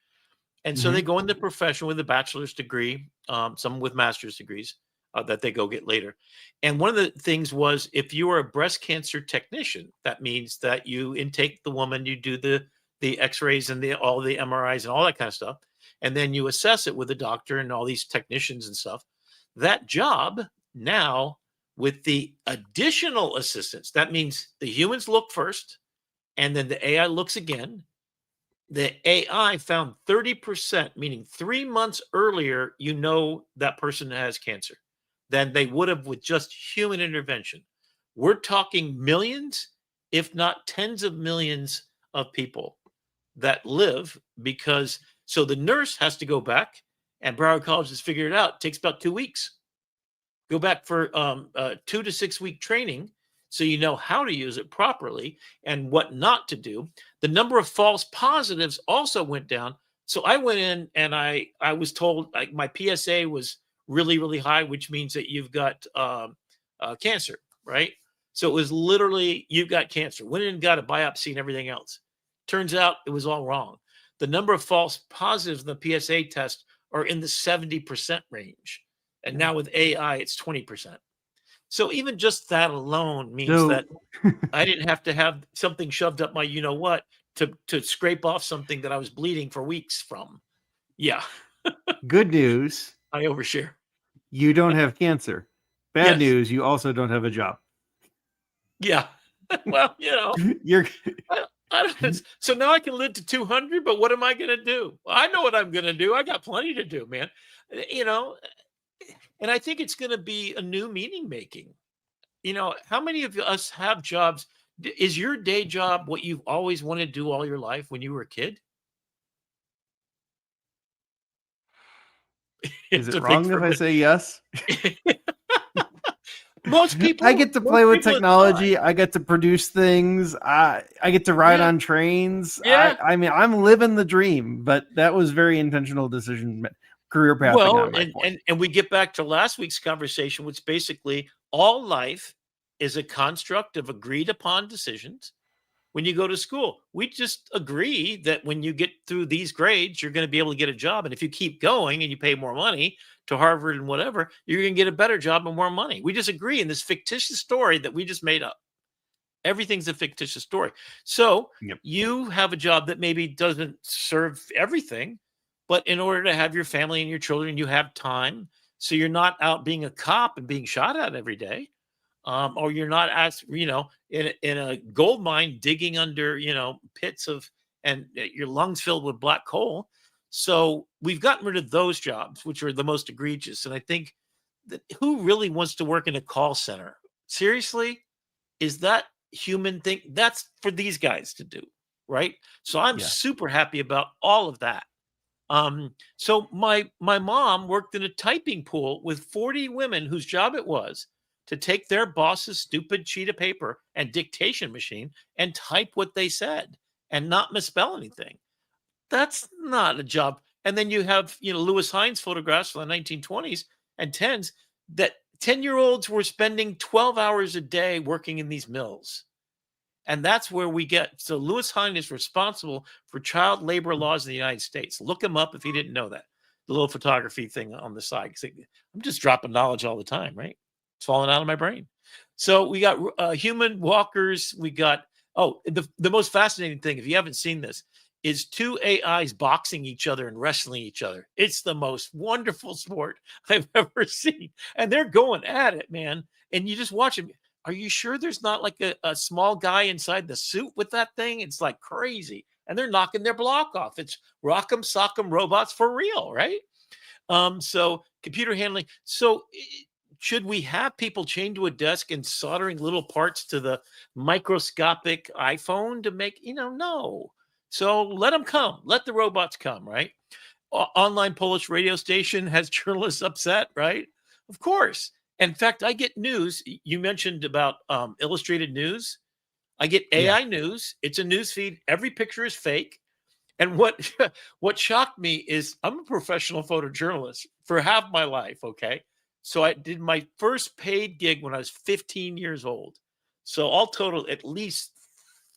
And so they Mhm. go into the profession with a bachelor's degree, some with master's degrees that they go get later. And one of the things was, if you are a breast cancer technician, that means that you intake the woman, you do the X-rays and all the MRIs and all that kind of stuff, and then you assess it with a doctor and all these technicians and stuff. That job now, with the additional assistance, that means the humans look first, and then the AI looks again. The AI found 30%, meaning 3 months earlier, that person has cancer than they would have with just human intervention. We're talking millions, if not tens of millions of people that live because, so the nurse has to go back, and Broward College has figured it out. It takes about 2 weeks. Go back for 2 to 6 week training so you know how to use it properly and what not to do. The number of false positives also went down. So I went in and I was told, like, my PSA was really, really high, which means that you've got cancer, right? So it was literally, you've got cancer. Went in and got a biopsy and everything else. Turns out it was all wrong. The number of false positives in the PSA test are in the 70% range. And now with AI, it's 20%. So even just that alone means that So I didn't have to have something shoved up my what to scrape off something that I was bleeding for weeks from. Yeah, good news, I overshare. you don't have cancer. Bad Yes. news, you also don't have a job. Yeah. Well, You're I don't, so now I can live to 200, but what am I going to do? Well, I know what I'm going to do. I got plenty to do, man. You know, and I think it's going to be a new meaning making. How many of us have jobs? Is your day job what you've always wanted to do all your life when you were a kid? Is it To think wrong for if a I minute. say yes? Most I get to play with it's not. technology. I get to produce things. I get to ride Yeah, on trains. yeah. I mean, I'm living the dream, but that was very intentional decision, career pathing Well, on my point. and we get back to last week's conversation, which basically all life is a construct of agreed upon decisions. When you go to school, we just agree that when you get through these grades, you're going to be able to get a job. And if you keep going and you pay more money to Harvard and whatever, you're going to get a better job and more money. We just agree in this fictitious story that we just made up. Everything's a fictitious story. So Yep. you have a job that maybe doesn't serve everything, but in order to have your family and your children, you have time. So you're not out being a cop and being shot at every day. Or you're not in a gold mine digging under pits of and your lungs filled with black coal. So we've gotten rid of those jobs, which are the most egregious. And I think that who really wants to work in a call center? Seriously, is that human thing? That's for these guys to do, right? So I'm Yeah. super happy about all of that. So my mom worked in a typing pool with 40 women whose job it was to take their boss's stupid sheet of paper and dictation machine and type what they said and not misspell anything. That's not a job. And then you have, Lewis Hines photographs from the 1920s and 10s that 10-year-olds were spending 12 hours a day working in these mills. And that's where we get. So Lewis Hine is responsible for child labor laws in the United States. Look him up if you didn't know that. The little photography thing on the side. I'm just dropping knowledge all the time, right? It's falling out of my brain. So we got human walkers. We got, the most fascinating thing, if you haven't seen this, is two AIs boxing each other and wrestling each other. It's the most wonderful sport I've ever seen. And they're going at it, man. And you just watch them. Are you sure there's not like a small guy inside the suit with that thing? It's like crazy. And they're knocking their block off. It's rock'em sock'em robots for real, right? So computer handling. So should we have people chained to a desk and soldering little parts to the microscopic iPhone to make, no. So let them come. Let the robots come, right? Online Polish radio station has journalists upset, right? Of course. In fact, I get news. You mentioned about illustrated news. I get AI news. It's a news feed. Every picture is fake. And what what shocked me is I'm a professional photojournalist for half my life. Okay, So I did my first paid gig when I was 15 years old. So all total, at least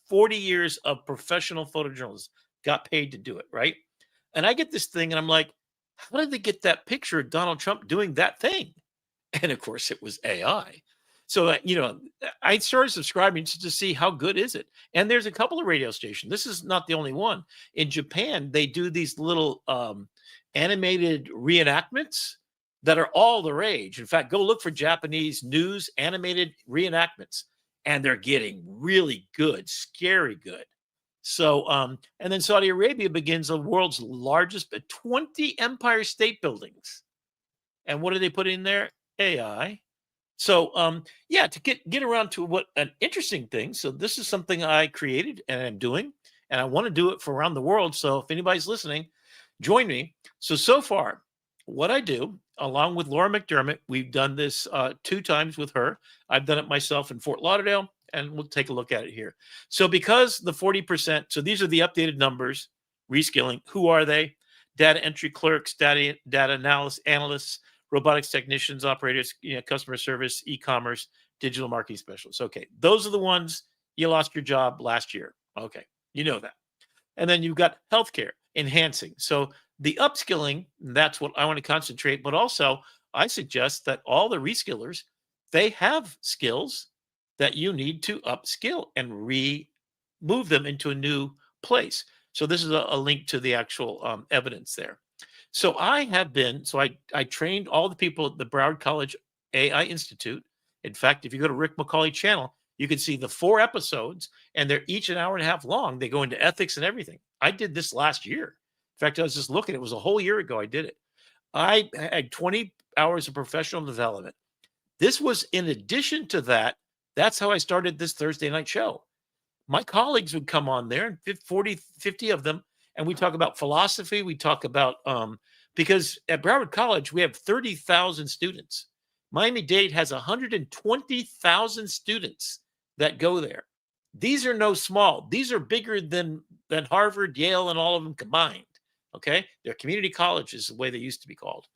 40 years of professional photojournalism, got paid to do it, right? And I get this thing and I'm like, how did they get that picture of Donald Trump doing that thing? And of course, it was AI. So, I started subscribing to see how good is it. And there's a couple of radio stations. This is not the only one. In Japan, they do these little animated reenactments that are all the rage. In fact, go look for Japanese news animated reenactments, and they're getting really good, scary good. So, and then Saudi Arabia begins the world's largest 20 Empire State Buildings. And what do they put in there? AI. So, yeah, to get around to what an interesting thing. So, this is something I created and I'm doing, and I want to do it for around the world. So, if anybody's listening, join me. So far, what I do, along with Laura McDermott, we've done this 2 times with her. I've done it myself in Fort Lauderdale, and we'll take a look at it here. So, because the 40%, so these are the updated numbers, reskilling. Who are they? Data entry clerks, data analysts, robotics technicians, operators, customer service, e-commerce, digital marketing specialists. Okay, those are the ones you lost your job last year. Okay, you know that. And then you've got healthcare, enhancing. So the upskilling, that's what I want to concentrate. But also, I suggest that all the reskillers, they have skills that you need to upskill and move them into a new place. So this is a link to the actual evidence there. So I trained all the people at the Broward College AI Institute. In fact, if you go to Rick McCauley channel, you can see the 4 episodes, and they're each an hour and a half long. They go into ethics and everything. I did this last year. In fact, I was just looking, it was a whole year ago I did it. I had 20 hours of professional development. This was in addition to that. That's how I started this Thursday night show. My colleagues would come on there, and 40, 50 of them, and we talk about philosophy. We talk about, because at Broward College, we have 30,000 students. Miami-Dade has 120,000 students that go there. These are no small. These are bigger than Harvard, Yale, and all of them combined. Okay? They're community colleges, the way they used to be called.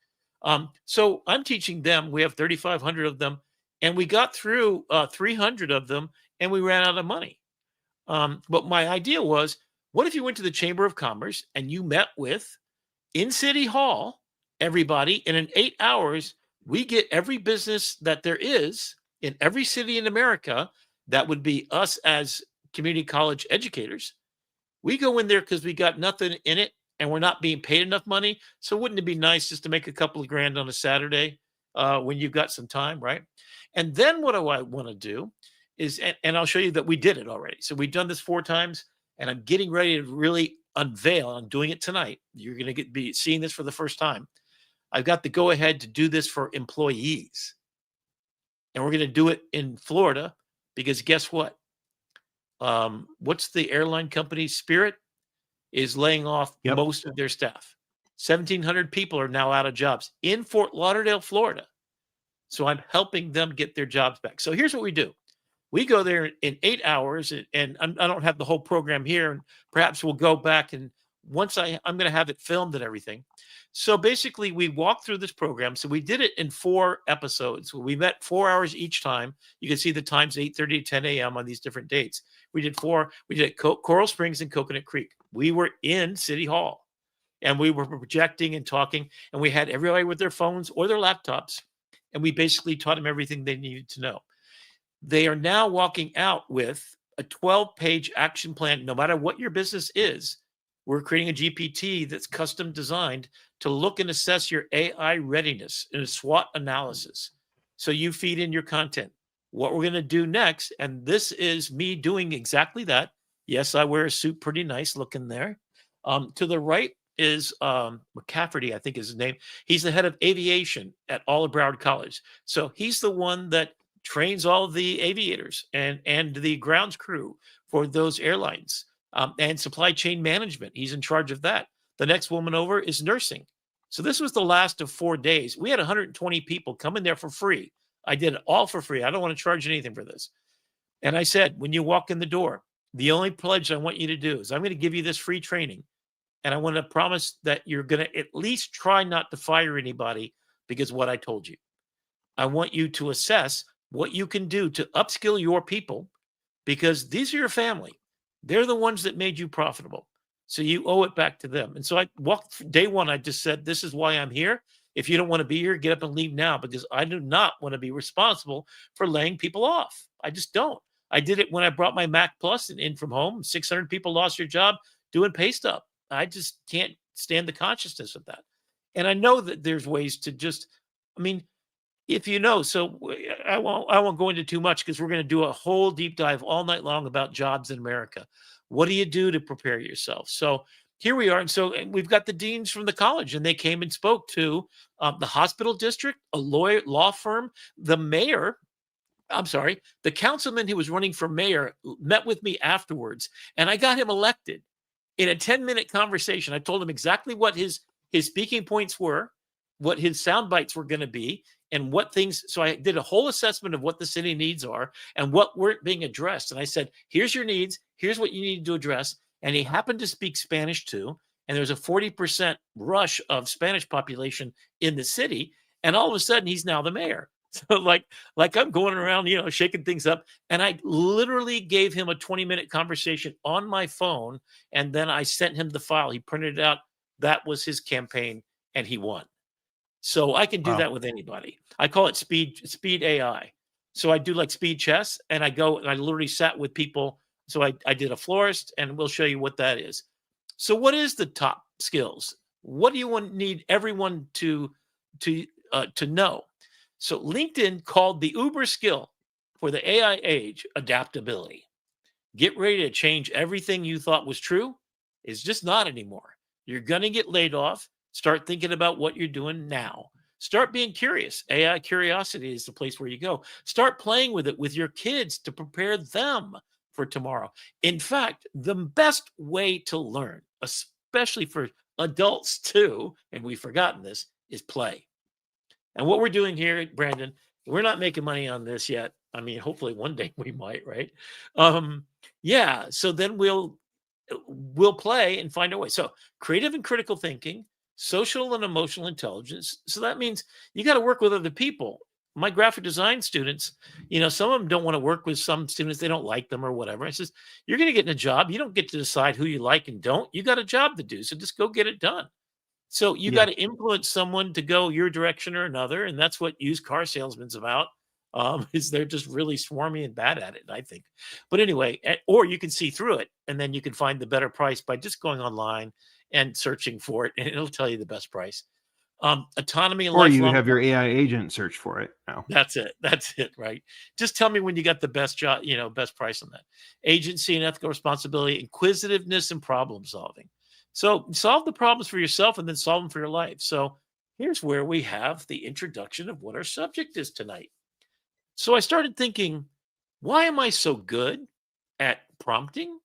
So I'm teaching them. We have 3,500 of them, and we got through 300 of them, and we ran out of money. But my idea was, what if you went to the Chamber of Commerce and you met with, in City Hall, everybody, and in 8 hours, we get every business that there is in every city in America. That would be us as community college educators. We go in there because we got nothing in it and we're not being paid enough money. So wouldn't it be nice just to make a couple of grand on a Saturday when you've got some time, right? And then what do I want to do is, and I'll show you that we did it already. So we've done this 4 times, and I'm getting ready to really unveil. I'm doing it tonight. You're going to be seeing this for the first time. I've got the go ahead to do this for employees. And we're going to do it in Florida because guess what? What's the airline company? Spirit is laying off most of their staff. 1,700 people are now out of jobs in Fort Lauderdale, Florida. So I'm helping them get their jobs back. So here's what we do. We go there in 8 hours, and I don't have the whole program here, and perhaps we'll go back, and once I'm going to have it filmed and everything. So basically, we walk through this program. So we did it in 4 episodes. We met 4 hours each time. You can see the times 8:30 to 10 a.m. on these different dates. We did 4. We did Coral Springs and Coconut Creek. We were in City Hall, and we were projecting and talking, and we had everybody with their phones or their laptops, and we basically taught them everything they needed to know. They are now walking out with a 12-page action plan. No matter what your business is, we're creating a GPT that's custom designed to look and assess your AI readiness in a SWOT analysis. So you feed in your content. What we're going to do next, and this is me doing exactly that. Yes, I wear a suit, pretty nice looking there. To the right is McCafferty, I think is his name. He's the head of aviation at all of Broward College. So he's the one that trains all of the aviators and the grounds crew for those airlines, and supply chain management. He's in charge of that. The next woman over is nursing. So this was the last of 4 days. We had 120 people come in there for free. I did it all for free. I don't want to charge anything for this. And I said, when you walk in the door, the only pledge I want you to do is I'm going to give you this free training. And I want to promise that you're going to at least try not to fire anybody because of what I told you. I want you to assess what you can do to upskill your people because these are your family. They're the ones that made you profitable. So you owe it back to them. And so I walked day one, I just said, this is why I'm here. If you don't want to be here, get up and leave now because I do not want to be responsible for laying people off. I just don't. I did it when I brought my Mac Plus in from home. 600 people lost their job doing pay stub. I just can't stand the consciousness of that. And I know that there's ways to just, I mean, if you know, so I won't go into too much because we're going to do a whole deep dive all night long about jobs in America. What do you do to prepare yourself? So here we are. And so we've got the deans from the college, and they came and spoke to the hospital district, a law firm, the mayor. I'm sorry, the councilman who was running for mayor met with me afterwards, and I got him elected in a 10-minute conversation. I told him exactly what his speaking points were, what his sound bites were going to be, and what things. So I did a whole assessment of what the city needs are and what weren't being addressed. And I said, here's your needs. Here's what you need to address. And he happened to speak Spanish too. And there's a 40% rush of Spanish population in the city. And all of a sudden, he's now the mayor. So like I'm going around, shaking things up. And I literally gave him a 20-minute conversation on my phone. And then I sent him the file. He printed it out. That was his campaign, and he won. So I can do that with anybody. I call it speed AI. So I do like speed chess, and I go and I literally sat with people. So I did a florist, and we'll show you what that is. So what is the top skills? What do you need everyone to know? So LinkedIn called the Uber skill for the AI age adaptability. Get ready to change everything you thought was true. It's just not anymore. You're going to get laid off. Start thinking about what you're doing now. Start being curious. AI curiosity is the place where you go. Start playing with it with your kids to prepare them for tomorrow. In fact, the best way to learn, especially for adults too, and we've forgotten this, is play. And what we're doing here, Brandon, we're not making money on this yet. I mean, hopefully one day we might, right? Yeah. So then we'll play and find our way. So creative and critical thinking, social and emotional intelligence. So that means you got to work with other people. My graphic design students, some of them don't want to work with some students. They don't like them or whatever. I says, you're going to get in a job. You don't get to decide who you like and don't. You got a job to do. So just go get it done. So you got to influence someone to go your direction or another. And that's what used car salesmen's about. Is they're just really swarmy and bad at it, I think. But anyway, or you can see through it and then you can find the better price by just going online and searching for it, and it'll tell you the best price. Autonomy and or you have your AI agent search for it now. That's it, right? Just tell me when you got the best job, best price on that. Agency and ethical responsibility, inquisitiveness, and problem solving. So solve the problems for yourself and then solve them for your life. So here's where we have the introduction of what our subject is tonight. So I started thinking, why am I so good at prompting?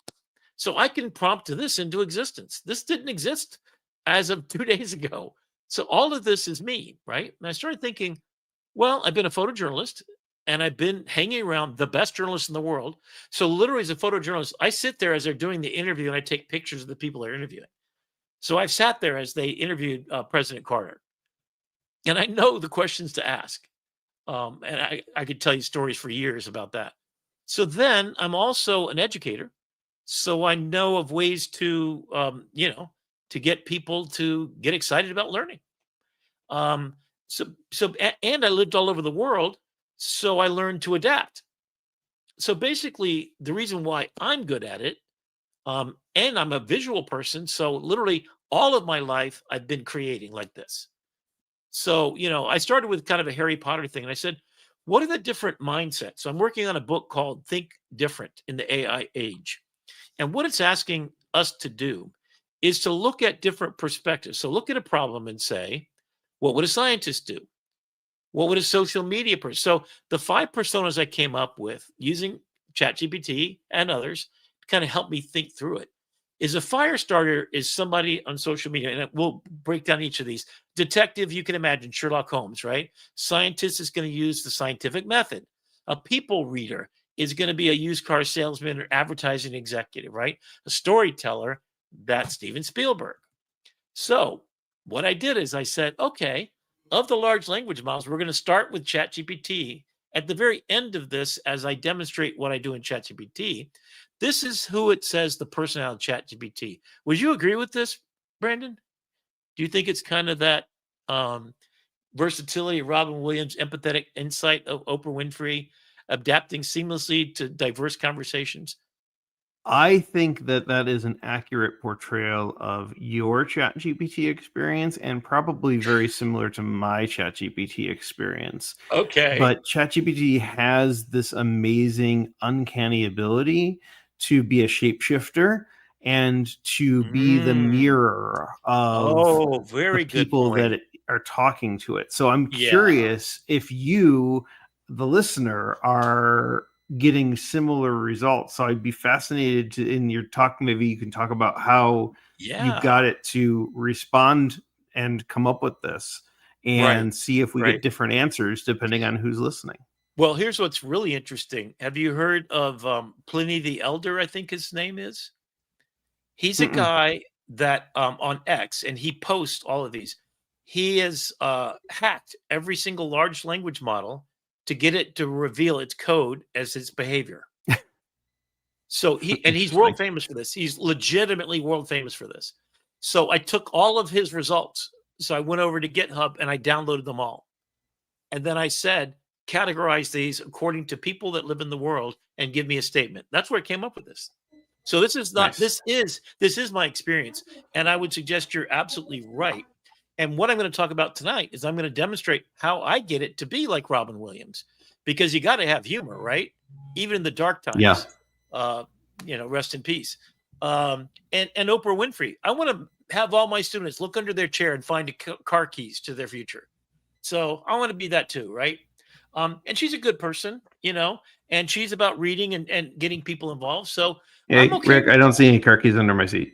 So I can prompt this into existence. This didn't exist as of 2 days ago. So all of this is me, right? And I started thinking, well, I've been a photojournalist and I've been hanging around the best journalists in the world. So literally as a photojournalist, I sit there as they're doing the interview and I take pictures of the people they're interviewing. So I've sat there as they interviewed President Carter. And I know the questions to ask. And I could tell you stories for years about that. So then I'm also an educator. So I know of ways to, to get people to get excited about learning. And I lived all over the world. So I learned to adapt. So basically the reason why I'm good at it, and I'm a visual person. So literally all of my life I've been creating like this. So, I started with kind of a Harry Potter thing and I said, what are the different mindsets? So I'm working on a book called Think Different in the AI Age. And what it's asking us to do is to look at different perspectives. So look at a problem and say, what would a scientist do? What would a social media person? So the 5 personas I came up with using ChatGPT and others to kind of help me think through it is a fire starter is somebody on social media. And we'll break down each of these. Detective, you can imagine Sherlock Holmes, right? Scientist is going to use the scientific method. A people reader is going to be a used car salesman or advertising executive, right? A storyteller, that's Steven Spielberg. So what I did is I said, okay, of the large language models, we're going to start with ChatGPT. At the very end of this, as I demonstrate what I do in ChatGPT, this is who it says the personality of ChatGPT. Would you agree with this, Brandon? Do you think it's kind of that versatility of Robin Williams, empathetic insight of Oprah Winfrey, adapting seamlessly to diverse conversations? I think that that is an accurate portrayal of your ChatGPT experience and probably very similar to my ChatGPT experience. Okay. But ChatGPT has this amazing, uncanny ability to be a shapeshifter and to be the mirror of the Very good people point. that are talking to it. So I'm Yeah. curious if you, the listener, are getting similar results. So I'd be fascinated to, in your talk, maybe you can talk about how you got it to respond and come up with this and see if we get different answers depending on who's listening. Well, here's what's really interesting. Have you heard of Pliny the Elder, I think his name is? He's a guy that on X, and he posts all of these. He has hacked every single large language model to get it to reveal its code as its behavior. So he's world famous for this. He's legitimately world famous for this. So I took all of his results. So I went over to GitHub and I downloaded them all. And then I said, categorize these according to people that live in the world and give me a statement. That's where I came up with this. So this is not, this is my experience. And I would suggest you're absolutely right. And what I'm going to talk about tonight is I'm going to demonstrate how I get it to be like Robin Williams, because you got to have humor, right? Even in the dark times. Yeah. Rest in peace. And Oprah Winfrey. I want to have all my students look under their chair and find car keys to their future. So I want to be that too, right? And she's a good person, and she's about reading and getting people involved. So hey, Rick, I don't see any car keys under my seat.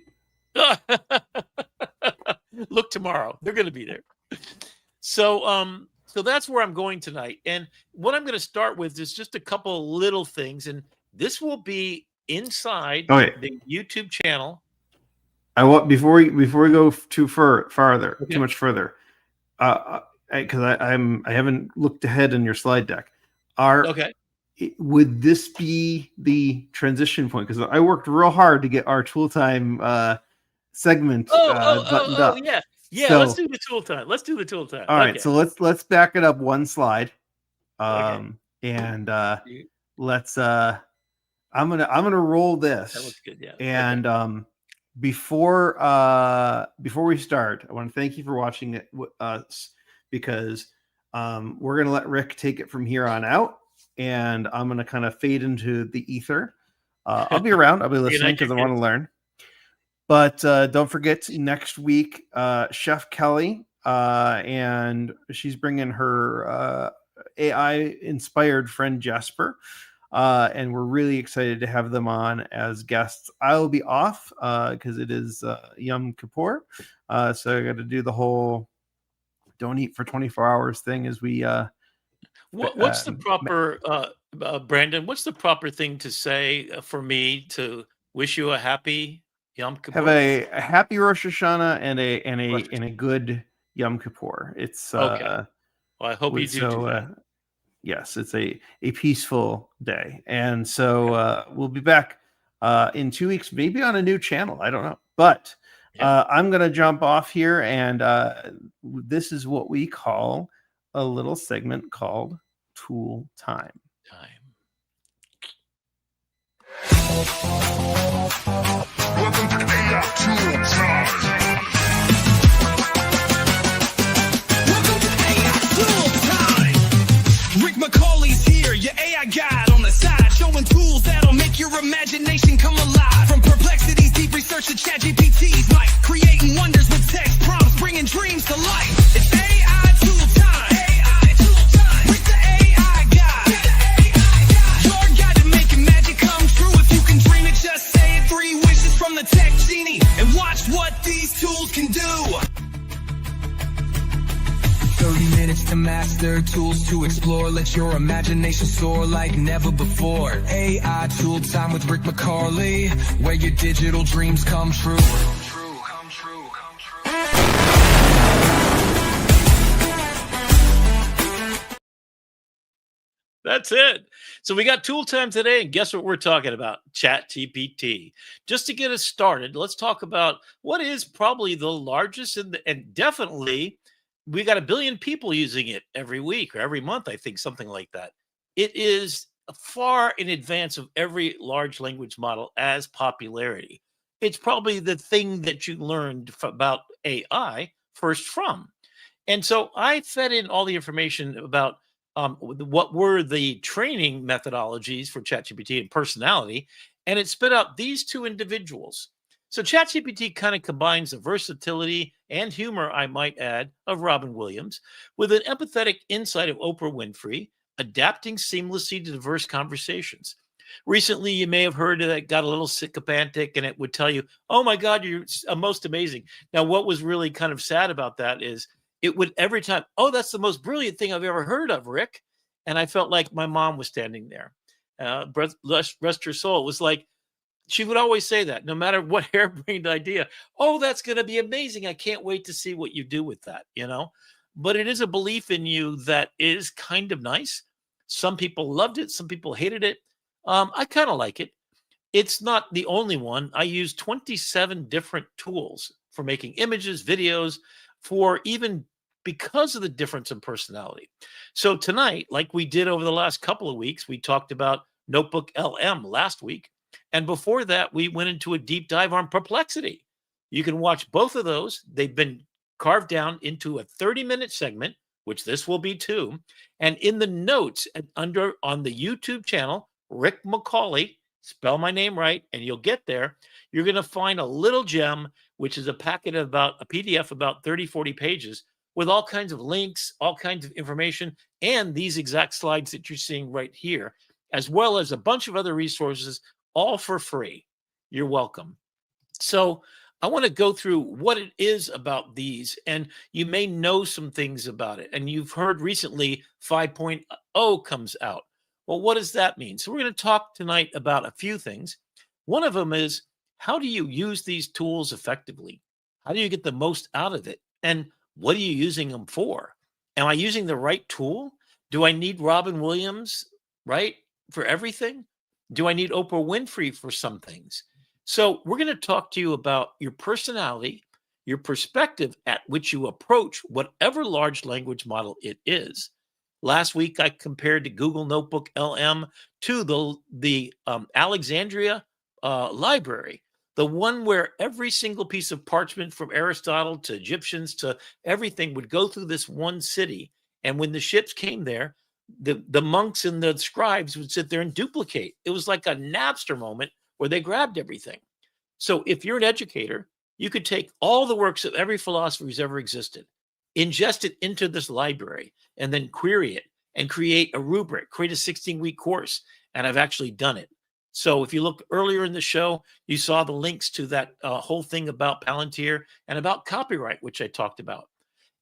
Look tomorrow. They're going to be there. So that's where I'm going tonight. And what I'm going to start with is just a couple little things. And this will be inside the YouTube channel. I want before we go too farther, too much further, because I haven't looked ahead in your slide deck. Would this be the transition point? Because I worked real hard to get our tool time segment buttoned up. Yeah. So, let's do the tool time. All right, so let's back it up one slide, and let's. I'm gonna roll this. That looks good. Yeah. And before we start, I want to thank you for watching us, because we're gonna let Rick take it from here on out, and I'm gonna kind of fade into the ether. I'll be around. I'll be listening because I want to learn. But don't forget, next week, Chef Kelly, and she's bringing her AI-inspired friend Jasper, and we're really excited to have them on as guests. I'll be off because it is Yom Kippur, so I got to do the whole don't eat for 24 hours thing as we. What's the proper, Brandon? What's the proper thing to say for me to wish you a happy Yom Kippur? Have a happy Rosh Hashanah and a good Yom Kippur. It's okay. Well, I hope you do that. Yes, it's a peaceful day, and so we'll be back in 2 weeks, maybe on a new channel. I don't know, but I'm gonna jump off here, and this is what we call a little segment called Tool Time. Welcome to AI Tool Time. Welcome to AI Tool Time. Rick McCauley's here, your AI guide on the side, showing tools that'll make your imagination come alive. From perplexities, deep research to ChatGPT's might, creating wonders with text prompts, bringing dreams to life. It's AI Tool Time. AI Tool Time. With the AI guide. Your guide to making magic come true. If you can dream it, just say it. 3 wishes from the tech genie, and watch what these tools can do. 30 minutes to master, tools to explore. Let your imagination soar like never before. AI Tool Time with Rick McCauley, where your digital dreams come true. That's it. So we got tool time today, and guess what we're talking about? ChatGPT. Just to get us started, let's talk about what is probably the largest and definitely we got a billion people using it every week or every month, I think, something like that. It is far in advance of every large language model as popularity. It's probably the thing that you learned about AI first from. And so I fed in all the information about what were the training methodologies for ChatGPT and personality, and it spit out these two individuals. So ChatGPT kind of combines the versatility and humor, I might add, of Robin Williams with an empathetic insight of Oprah Winfrey, adapting seamlessly to diverse conversations. Recently, you may have heard that it got a little sycophantic and it would tell you, oh my God, you're most amazing. Now, what was really kind of sad about that is it would every time, oh, that's the most brilliant thing I've ever heard of, Rick. And I felt like my mom was standing there. Rest her soul. It was like she would always say that no matter what harebrained idea. Oh, that's going to be amazing. I can't wait to see what you do with that, you know? But it is a belief in you that is kind of nice. Some people loved it, some people hated it. I kind of like it. It's not the only one. I use 27 different tools for making images, videos, for even because of the difference in personality. So tonight, like we did over the last couple of weeks, we talked about Notebook LM last week. And before that, we went into a deep dive on perplexity. You can watch both of those. They've been carved down into a 30-minute segment, which this will be too. And in the notes under on the YouTube channel, Rick McCauley, spell my name right, and you'll get there. You're going to find a little gem, which is a packet of about a PDF about 30, 40 pages with all kinds of links, all kinds of information, and these exact slides that you're seeing right here, as well as a bunch of other resources, all for free. You're welcome. So I want to go through what it is about these, and you may know some things about it. And you've heard recently 5.0 comes out. Well, what does that mean? So we're going to talk tonight about a few things. One of them is, how do you use these tools effectively? How do you get the most out of it? And what are you using them for? Am I using the right tool? Do I need Robin Williams, right, for everything? Do I need Oprah Winfrey for some things? So we're going to talk to you about your personality, your perspective at which you approach whatever large language model it is. Last week, I compared the Google Notebook LM to the Alexandria library, the one where every single piece of parchment from Aristotle to Egyptians to everything would go through this one city. And when the ships came there, the monks and the scribes would sit there and duplicate. It was like a Napster moment where they grabbed everything. So if you're an educator, you could take all the works of every philosopher who's ever existed, ingest it into this library, and then query it and create a rubric, create a 16-week course. And I've actually done it. So if you look earlier in the show, you saw the links to that whole thing about Palantir and about copyright, which I talked about.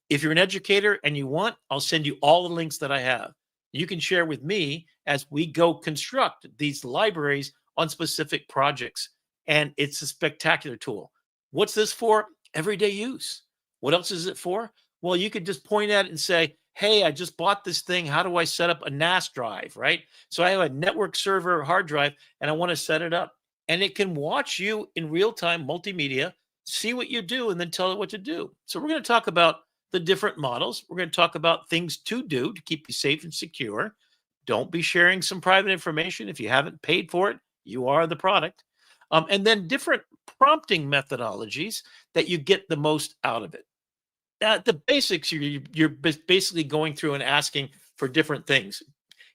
If you're an educator and you want, I'll send you all the links that I have. You can share with me as we go construct these libraries on specific projects. And it's a spectacular tool. What's this for? Everyday use. What else is it for? Well, you could just point at it and say, hey, I just bought this thing. How do I set up a NAS drive, right? So I have a network server hard drive and I want to set it up. And it can watch you in real time, multimedia, see what you do, and then tell it what to do. So we're going to talk about the different models. We're going to talk about things to do to keep you safe and secure. Don't be sharing some private information. If you haven't paid for it, you are the product. And then different prompting methodologies that you get the most out of it. The basics, you're basically going through and asking for different things.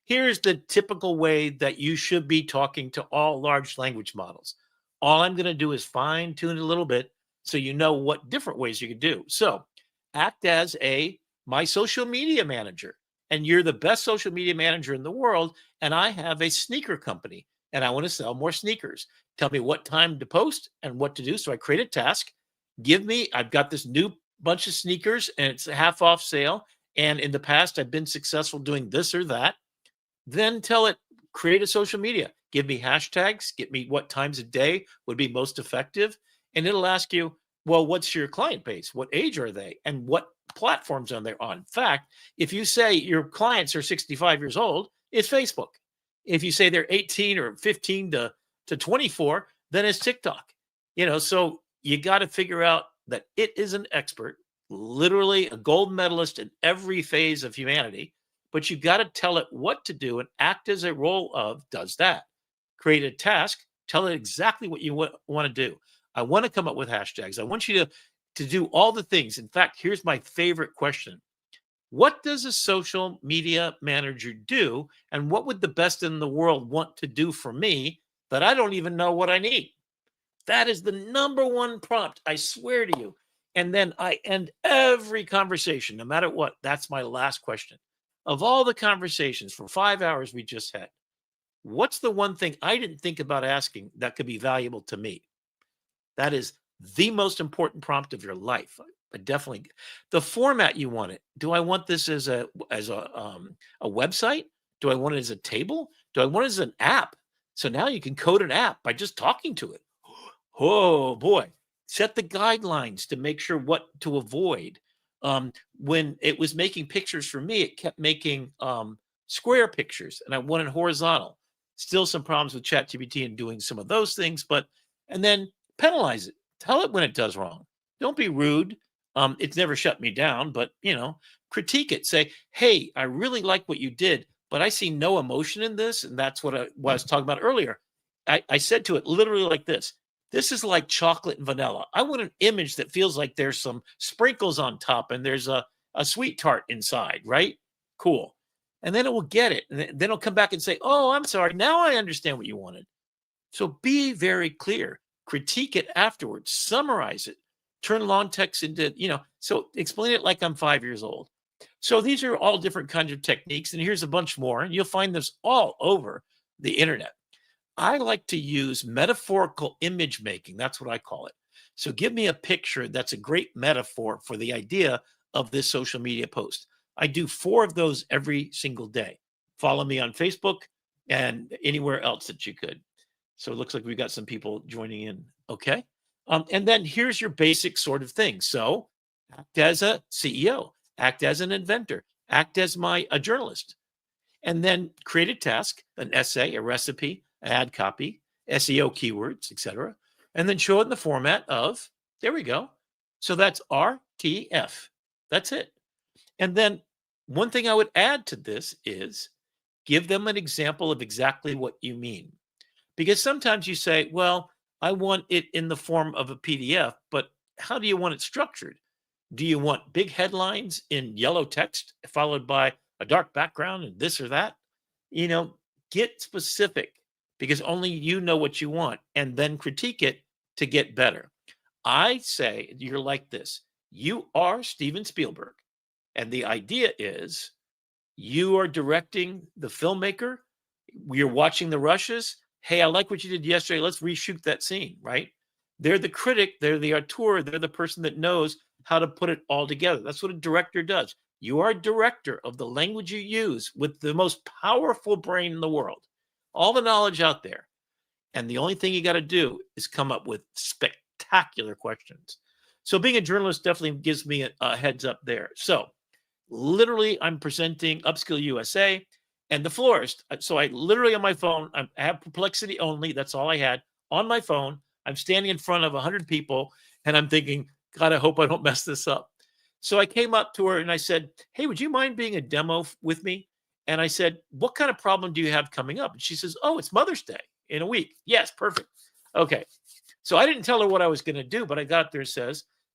Here's the typical way that you should be talking to all large language models. All I'm going to do is fine tune it a little bit so you know what different ways you could do. So act as my social media manager, and you're the best social media manager in the world. And I have a sneaker company and I want to sell more sneakers. Tell me what time to post and what to do. So I create a task. I've got this new bunch of sneakers and it's a half off sale. And in the past, I've been successful doing this or that. Then tell it, create a social media. Give me hashtags. Get me what times a day would be most effective. And it'll ask you, well, what's your client base? What age are they? And what platforms are they on? In fact, if you say your clients are 65 years old, it's Facebook. If you say they're 18 or 15 to 24, then it's TikTok. So you got to figure out that it is an expert, literally a gold medalist in every phase of humanity, but you got to tell it what to do and act as a role of does that. Create a task, tell it exactly what you want to do. I want to come up with hashtags. I want you to do all the things. In fact, here's my favorite question. What does a social media manager do? And what would the best in the world want to do for me that I don't even know what I need? That is the number one prompt, I swear to you. And then I end every conversation, no matter what. That's my last question. Of all the conversations for 5 hours we just had, what's the one thing I didn't think about asking that could be valuable to me? That is the most important prompt of your life. But definitely the format you want it. Do I want this as a website? Do I want it as a table? Do I want it as an app? So now you can code an app by just talking to it. Oh boy. Set the guidelines to make sure what to avoid. When it was making pictures for me, it kept making square pictures, and I wanted horizontal. Still some problems with ChatGPT and doing some of those things, and then penalize it. Tell it when it does wrong. Don't be rude. It's never shut me down, but critique it. Say, hey, I really like what you did, but I see no emotion in this, and that's what I was talking about earlier. I said to it literally like this. This is like chocolate and vanilla. I want an image that feels like there's some sprinkles on top and there's a sweet tart inside, right? Cool. And then it will get it. And then it'll come back and say, oh, I'm sorry. Now I understand what you wanted. So be very clear. Critique it afterwards. Summarize it. Turn long text into, so explain it like I'm 5 years old. So these are all different kinds of techniques. And here's a bunch more. And you'll find this all over the internet. I like to use metaphorical image making. That's what I call it. So give me a picture that's a great metaphor for the idea of this social media post. I do 4 of those every single day. Follow me on Facebook and anywhere else that you could. So it looks like we've got some people joining in. Okay. And then here's your basic sort of thing. So act as a CEO, act as an inventor, act as a journalist, and then create a task, an essay, a recipe, ad copy, SEO keywords, etc. And then show it in the format of, there we go. So that's RTF. That's it. And then one thing I would add to this is give them an example of exactly what you mean. Because sometimes you say, well, I want it in the form of a PDF, but how do you want it structured? Do you want big headlines in yellow text followed by a dark background and this or that? Get specific, because only you know what you want, and then critique it to get better. I say you're like this. You are Steven Spielberg. And the idea is you are directing the filmmaker. You're watching the rushes. Hey, I like what you did yesterday. Let's reshoot that scene, right? They're the critic. They're the auteur. They're the person that knows how to put it all together. That's what a director does. You are a director of the language you use with the most powerful brain in the world. All the knowledge out there. And the only thing you got to do is come up with spectacular questions. So being a journalist definitely gives me a heads up there. So literally, I'm presenting Upskill USA and The Florist. So I literally on my phone, I have Perplexity only. That's all I had on my phone. I'm standing in front of 100 people and I'm thinking, God, I hope I don't mess this up. So I came up to her and I said, hey, would you mind being a demo with me? And I said, what kind of problem do you have coming up? And she says, oh, it's Mother's Day in a week. Yes, perfect. Okay. So I didn't tell her what I was going to do, but I got there,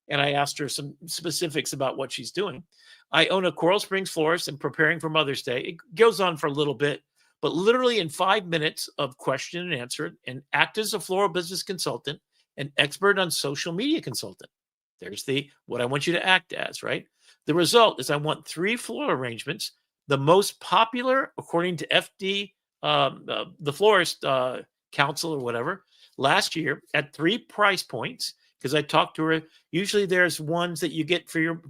and I asked her some specifics about what she's doing. I own a Coral Springs florist and preparing for Mother's Day. It goes on for a little bit, but literally in 5 minutes of question and answer, and act as a floral business consultant, an expert on social media consultant. There's what I want you to act as, right? The result is I want 3 floral arrangements. The most popular, according to FD, the Florist Council or whatever, last year at 3 price points, because I talked to her. Usually there's ones that you get for your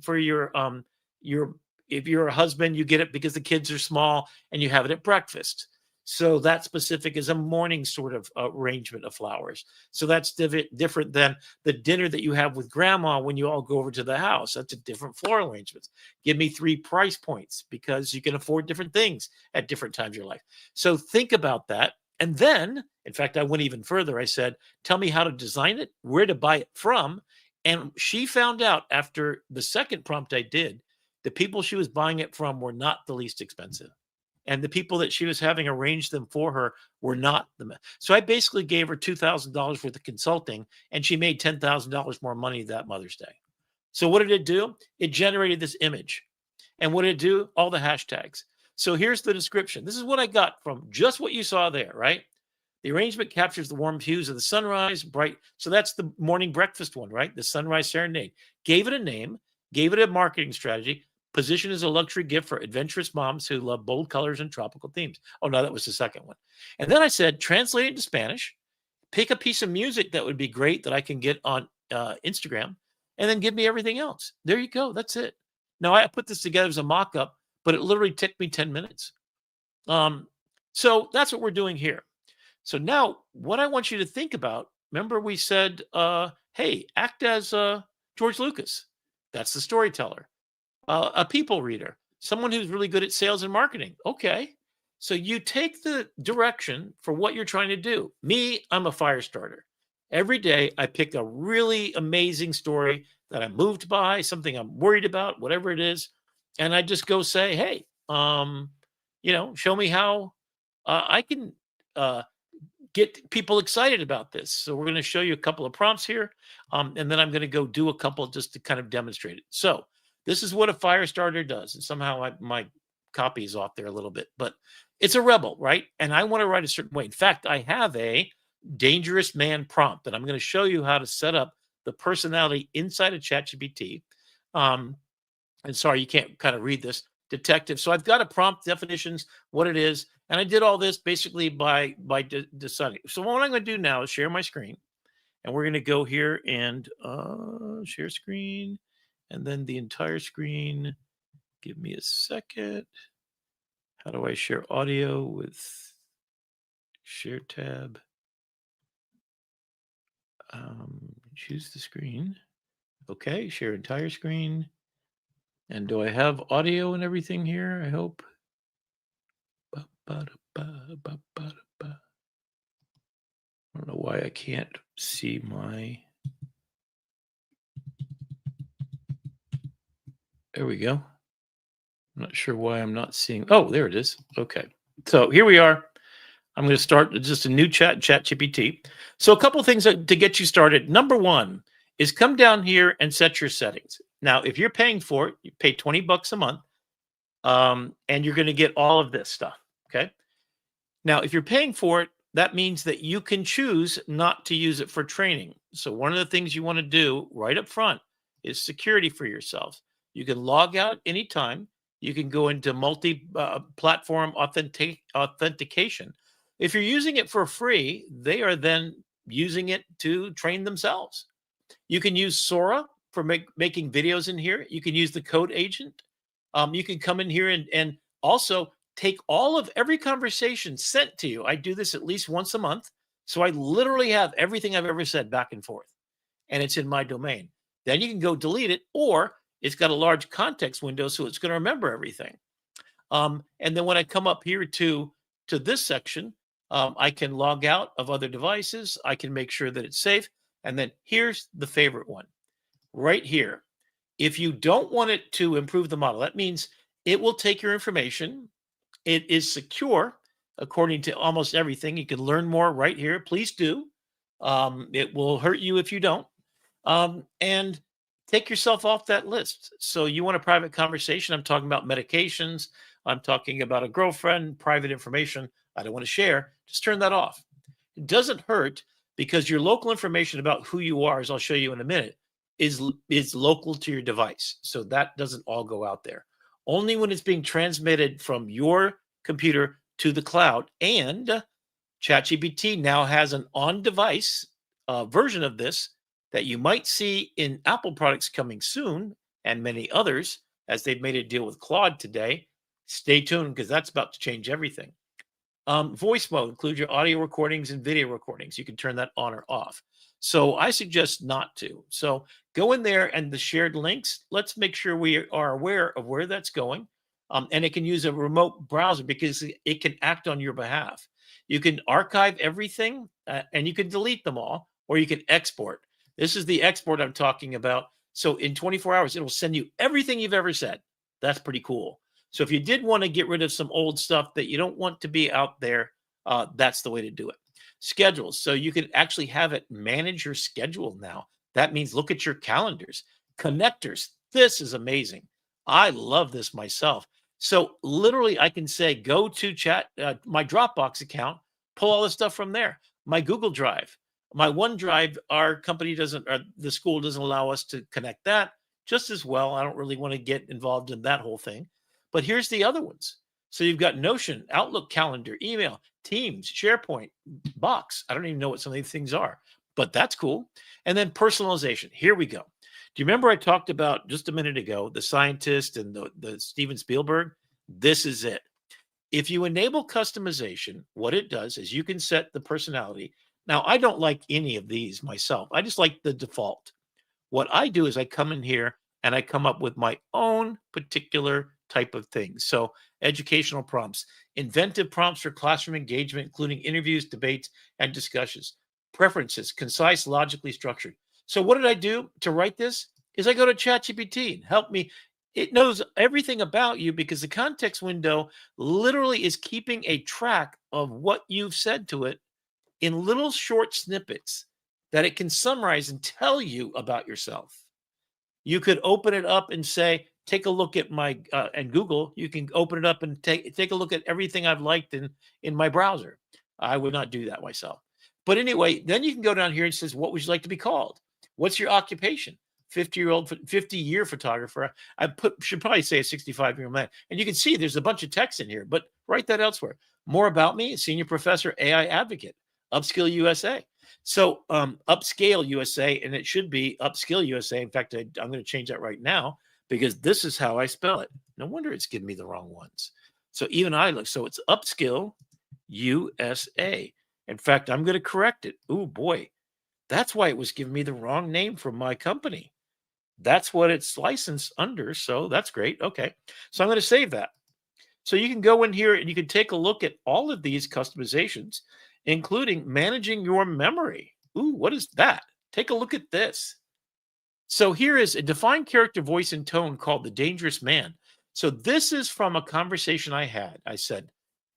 if you're a husband, you get it because the kids are small and you have it at breakfast. So that specific is a morning sort of arrangement of flowers. So that's different than the dinner that you have with grandma when you all go over to the house. That's a different floral arrangement. Give me 3 price points because you can afford different things at different times of your life. So think about that. And then, in fact, I went even further. I said, tell me how to design it, where to buy it from. And she found out after the second prompt I did, the people she was buying it from were not the least expensive. And the people that she was having arrange them for her were not so I basically gave her $2,000 worth of consulting, and she made $10,000 more money that Mother's Day. So what did it do? It generated this image. And what did it do? All the hashtags. So here's the description. This is what I got from just what you saw there, right? The arrangement captures the warm hues of the sunrise, bright. So that's the morning breakfast one, right? The sunrise serenade. Gave it a name, gave it a marketing strategy, positioned as a luxury gift for adventurous moms who love bold colors and tropical themes. Oh, no, that was the second one. And then I said, translate it to Spanish, pick a piece of music that would be great that I can get on Instagram, and then give me everything else. There you go. That's it. Now, I put this together as a mock up, but it literally took me 10 minutes. So that's what we're doing here. So now what I want you to think about, remember we said, hey, act as George Lucas. That's the storyteller. A people reader, someone who's really good at sales and marketing. Okay. So you take the direction for what you're trying to do. Me, I'm a fire starter. Every day I pick a really amazing story that I'm moved by, something I'm worried about, whatever it is. And I just go say, hey, show me how I can get people excited about this. So we're going to show you a couple of prompts here. And then I'm going to go do a couple just to kind of demonstrate it. So this is what a fire starter does. And somehow my copy is off there a little bit, but it's a rebel, right? And I want to write a certain way. In fact, I have a dangerous man prompt, and I'm going to show you how to set up the personality inside of ChatGPT. And sorry, you can't kind of read this. Detective. So I've got a prompt definitions, what it is. And I did all this basically by deciding. So what I'm going to do now is share my screen. And we're going to go here and share screen. And then the entire screen. Give me a second. How do I share audio with share tab? Choose the screen. Okay, share entire screen. And do I have audio and everything here? I hope. I don't know why I can't see my. There we go. I'm not sure why I'm not seeing. Oh, there it is. Okay. So here we are. I'm going to start just a new ChatGPT. So a couple things to get you started. Number one is come down here and set your settings. Now, if you're paying for it, you pay $20 a month, and you're going to get all of this stuff. Okay. Now, if you're paying for it, that means that you can choose not to use it for training. So one of the things you want to do right up front is security for yourself. You can log out anytime. You can go into multi-platform authentication. If you're using it for free, they are then using it to train themselves. You can use Sora for making videos in here. You can use the code agent. You can come in here and also take all of every conversation sent to you. I do this at least once a month. So I literally have everything I've ever said back and forth, and it's in my domain. Then you can go delete it, or it's got a large context window, so it's going to remember everything. And then when I come up here to this section, I can log out of other devices. I can make sure that it's safe. And then here's the favorite one right here. If you don't want it to improve the model, that means it will take your information. It is secure according to almost everything. You can learn more right here. Please do. It will hurt you if you don't. And take yourself off that list. So you want a private conversation. I'm talking about medications. I'm talking about a girlfriend, private information I don't want to share. Just turn that off. It doesn't hurt because your local information about who you are, as I'll show you in a minute, is local to your device. So that doesn't all go out there. Only when it's being transmitted from your computer to the cloud. And ChatGPT now has an on-device version of this that you might see in Apple products coming soon, and many others, as they've made a deal with Claude today. Stay tuned, because that's about to change everything. Voice mode includes your audio recordings and video recordings. You can turn that on or off. So I suggest not to. So go in there and the shared links, let's make sure we are aware of where that's going. And it can use a remote browser because it can act on your behalf. You can archive everything and you can delete them all, or you can export. This is the export I'm talking about. So in 24 hours, it will send you everything you've ever said. That's pretty cool. So if you did want to get rid of some old stuff that you don't want to be out there, that's the way to do it. Schedules. So you can actually have it manage your schedule now. That means look at your calendars. Connectors. This is amazing. I love this myself. So literally I can say, go to my Dropbox account, pull all the stuff from there. My Google Drive, my OneDrive, our company doesn't, or the school doesn't allow us to connect that just as well. I don't really want to get involved in that whole thing. But here's the other ones. So you've got Notion, Outlook calendar, email, Teams, SharePoint, Box. I don't even know what some of these things are, but that's cool. And then personalization. Here we go. Do you remember I talked about just a minute ago, the scientist and the Steven Spielberg? This is it. If you enable customization, what it does is you can set the personality. Now, I don't like any of these myself. I just like the default. What I do is I come in here and I come up with my own particular type of things. So educational prompts, inventive prompts for classroom engagement, including interviews, debates, and discussions. Preferences, concise, logically structured. So what did I do to write this? Is I go to ChatGPT and help me. It knows everything about you because the context window literally is keeping a track of what you've said to it in little short snippets that it can summarize and tell you about yourself. You could open it up and say, take a look at my, and Google, you can open it up and take a look at everything I've liked in my browser. I would not do that myself. But anyway, then you can go down here and says, what would you like to be called? What's your occupation? 50-year photographer. Should probably say a 65-year-old man. And you can see there's a bunch of text in here, but write that elsewhere. More about me, senior professor, AI advocate, Upskill USA. So Upscale USA, and it should be Upskill USA. In fact, I'm going to change that right now because this is how I spell it. No wonder it's giving me the wrong ones. So even I look, so it's Upskill USA. In fact, I'm going to correct it. Oh boy, that's why it was giving me the wrong name for my company. That's what it's licensed under. So that's great. Okay. So I'm going to save that. So you can go in here and you can take a look at all of these customizations, including managing your memory. Ooh, what is that? Take a look at this. So here is a defined character, voice, and tone called the Dangerous Man. So this is from a conversation I had. I said,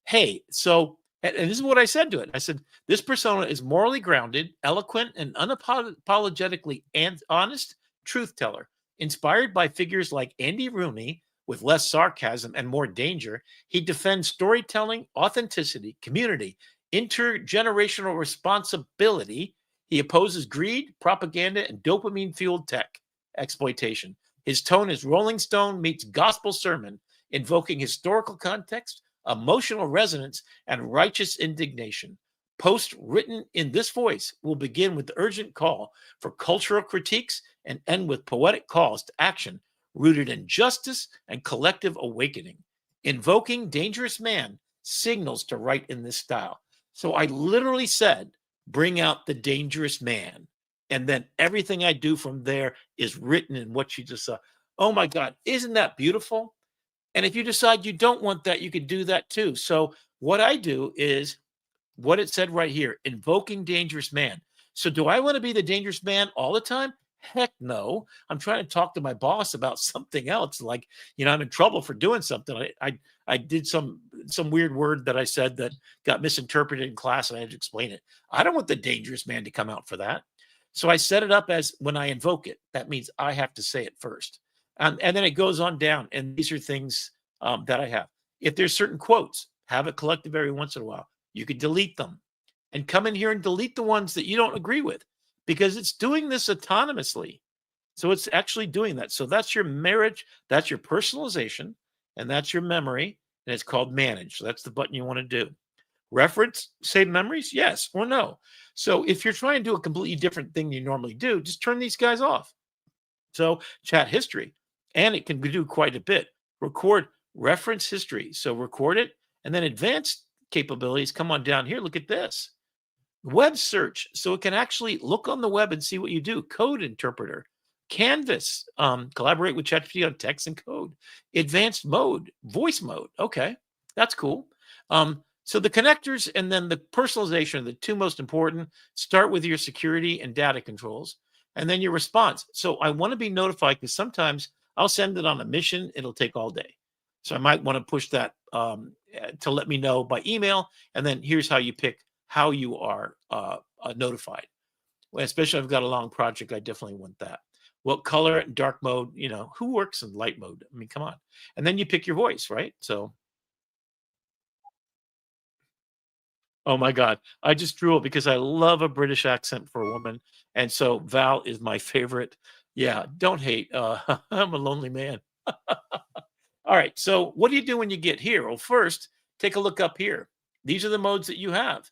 hey, so, and this is what I said to it. I said, this persona is morally grounded, eloquent, and unapologetically honest truth teller, inspired by figures like Andy Rooney. With less sarcasm and more danger, he defends storytelling, authenticity, community, intergenerational responsibility. He opposes greed, propaganda, and dopamine-fueled tech exploitation. His tone is Rolling Stone meets gospel sermon, invoking historical context, emotional resonance, and righteous indignation. Posts written in this voice will begin with the urgent call for cultural critiques and end with poetic calls to action rooted in justice and collective awakening. Invoking Dangerous Man signals to write in this style. So I literally said, bring out the dangerous man. And then everything I do from there is written in what you just saw. Oh my God, isn't that beautiful? And if you decide you don't want that, you could do that too. So what I do is what it said right here, invoking dangerous man. So do I want to be the dangerous man all the time? Heck no. I'm trying to talk to my boss about something else. Like, I'm in trouble for doing something. I did some weird word that I said that got misinterpreted in class and I had to explain it. I don't want the dangerous man to come out for that. So I set it up as when I invoke it, that means I have to say it first. And then it goes on down. And these are things that I have. If there's certain quotes, have it collective every once in a while. You can delete them and come in here and delete the ones that you don't agree with, because it's doing this autonomously. So it's actually doing that. So that's your marriage, that's your personalization, and that's your memory, and it's called manage. So that's the button you want to do. Reference, save memories, yes or no. So if you're trying to do a completely different thing you normally do, just turn these guys off. So chat history, and it can do quite a bit. Record reference history. So record it, and then advanced capabilities. Come on down here. Look at this. Web search. So it can actually look on the web and see what you do. Code interpreter. Canvas. Collaborate with ChatGPT on text and code. Advanced mode. Voice mode. Okay. That's cool. So the connectors and then the personalization are the two most important. Start with your security and data controls, and then your response. So I want to be notified because sometimes I'll send it on a mission. It'll take all day. So I might want to push that to let me know by email. And then here's how you pick how you are notified. Well, especially if I've got a long project, I definitely want that. What color and dark mode, who works in light mode? I mean, come on. And then you pick your voice, right? So, oh my God, I just drool because I love a British accent for a woman. And so Val is my favorite. Yeah, don't hate. I'm a lonely man. All right. So what do you do when you get here? Well, first, take a look up here. These are the modes that you have.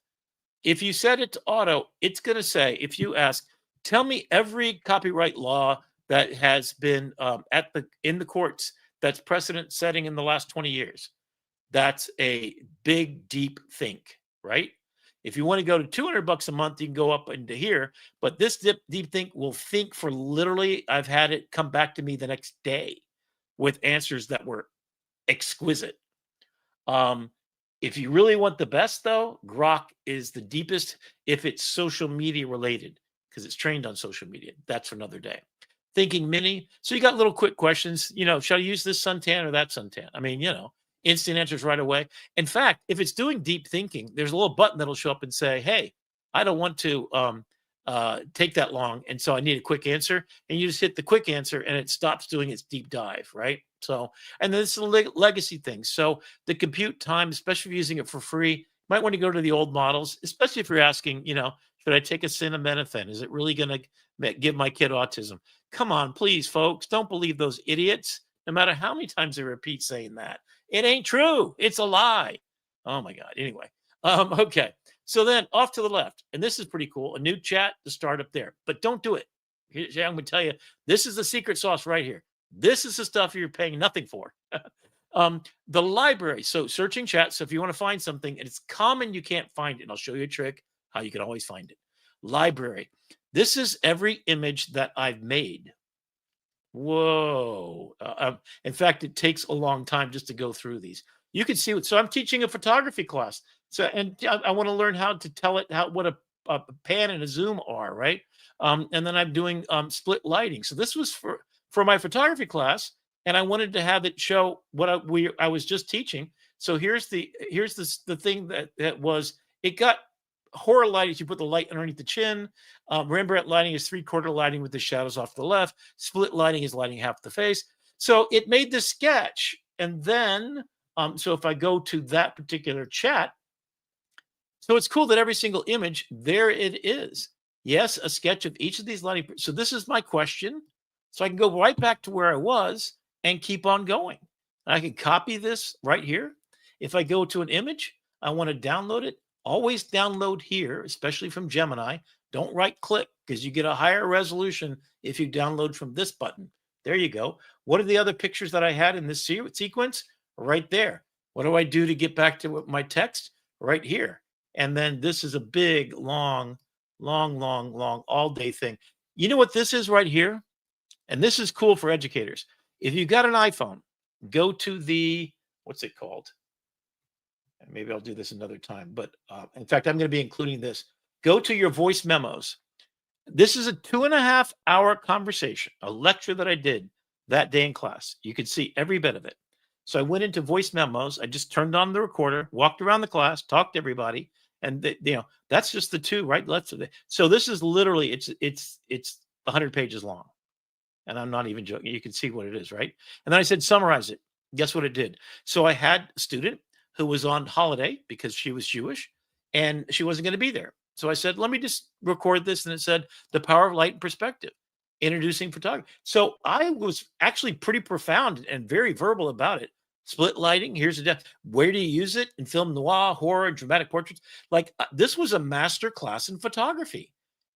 If you set it to auto, it's going to say, if you ask, tell me every copyright law that has been in the courts that's precedent setting in the last 20 years. That's a big, deep think, right? If you want to go to $200 a month, you can go up into here. But this deep think will think for literally, I've had it come back to me the next day with answers that were exquisite. If you really want the best, though, Grok is the deepest if it's social media related because it's trained on social media. That's for another day. Thinking Mini. So you got little quick questions. Should I use this suntan or that suntan? I mean, instant answers right away. In fact, if it's doing deep thinking, there's a little button that'll show up and say, hey, I don't want to take that long. And so I need a quick answer. And you just hit the quick answer and it stops doing its deep dive, right? So, and then this is a legacy thing. So the compute time, especially if you're using it for free, you might want to go to the old models, especially if you're asking, should I take acetaminophen? Is it really going to give my kid autism? Come on, please, folks. Don't believe those idiots, no matter how many times they repeat saying that. It ain't true. It's a lie. Oh my God. Anyway. Okay. So then off to the left, and this is pretty cool. A new chat to start up there, but don't do it. I'm going to tell you, this is the secret sauce right here. This is the stuff you're paying nothing for. The library. So searching chat. So if you want to find something and it's common, you can't find it. And I'll show you a trick how you can always find it. Library. This is every image that I've made. Whoa. In fact, it takes a long time just to go through these. You can see so I'm teaching a photography class. So, and I want to learn how to tell it what a pan and a zoom are, right? And then I'm doing split lighting. So this was for my photography class, and I wanted to have it show what I was just teaching. So here's the thing that was, it got horror lighting. You put the light underneath the chin. Rembrandt lighting is 3/4 lighting with the shadows off to the left. Split lighting is lighting half the face. So it made the sketch. And then, so if I go to that particular chat, so it's cool that every single image, there it is. Yes, a sketch of each of these lighting. So this is my question. So I can go right back to where I was and keep on going. I can copy this right here. If I go to an image, I want to download it. Always download here, especially from Gemini. Don't right click because you get a higher resolution if you download from this button. There you go. What are the other pictures that I had in this sequence? Right there. What do I do to get back to my text? Right here. And then this is a big, long all day thing. You know what this is right here? And this is cool for educators. If you've got an iPhone, go to the, what's it called? And maybe I'll do this another time. But in fact, I'm going to be including this. Go to your voice memos. This is a 2.5-hour conversation, a lecture that I did that day in class. You could see every bit of it. So I went into voice memos. I just turned on the recorder, walked around the class, talked to everybody. And that's just the two, right? Left of it. So this is literally, it's 100 pages long. And I'm not even joking. You can see what it is, right? And then I said, summarize it. Guess what it did? So I had a student who was on holiday because she was Jewish and she wasn't going to be there. So I said, let me just record this. And it said, The Power of Light and Perspective, introducing photography. So I was actually pretty profound and very verbal about it. Split lighting, here's the depth. Where do you use it in film noir, horror, dramatic portraits? Like this was a master class in photography.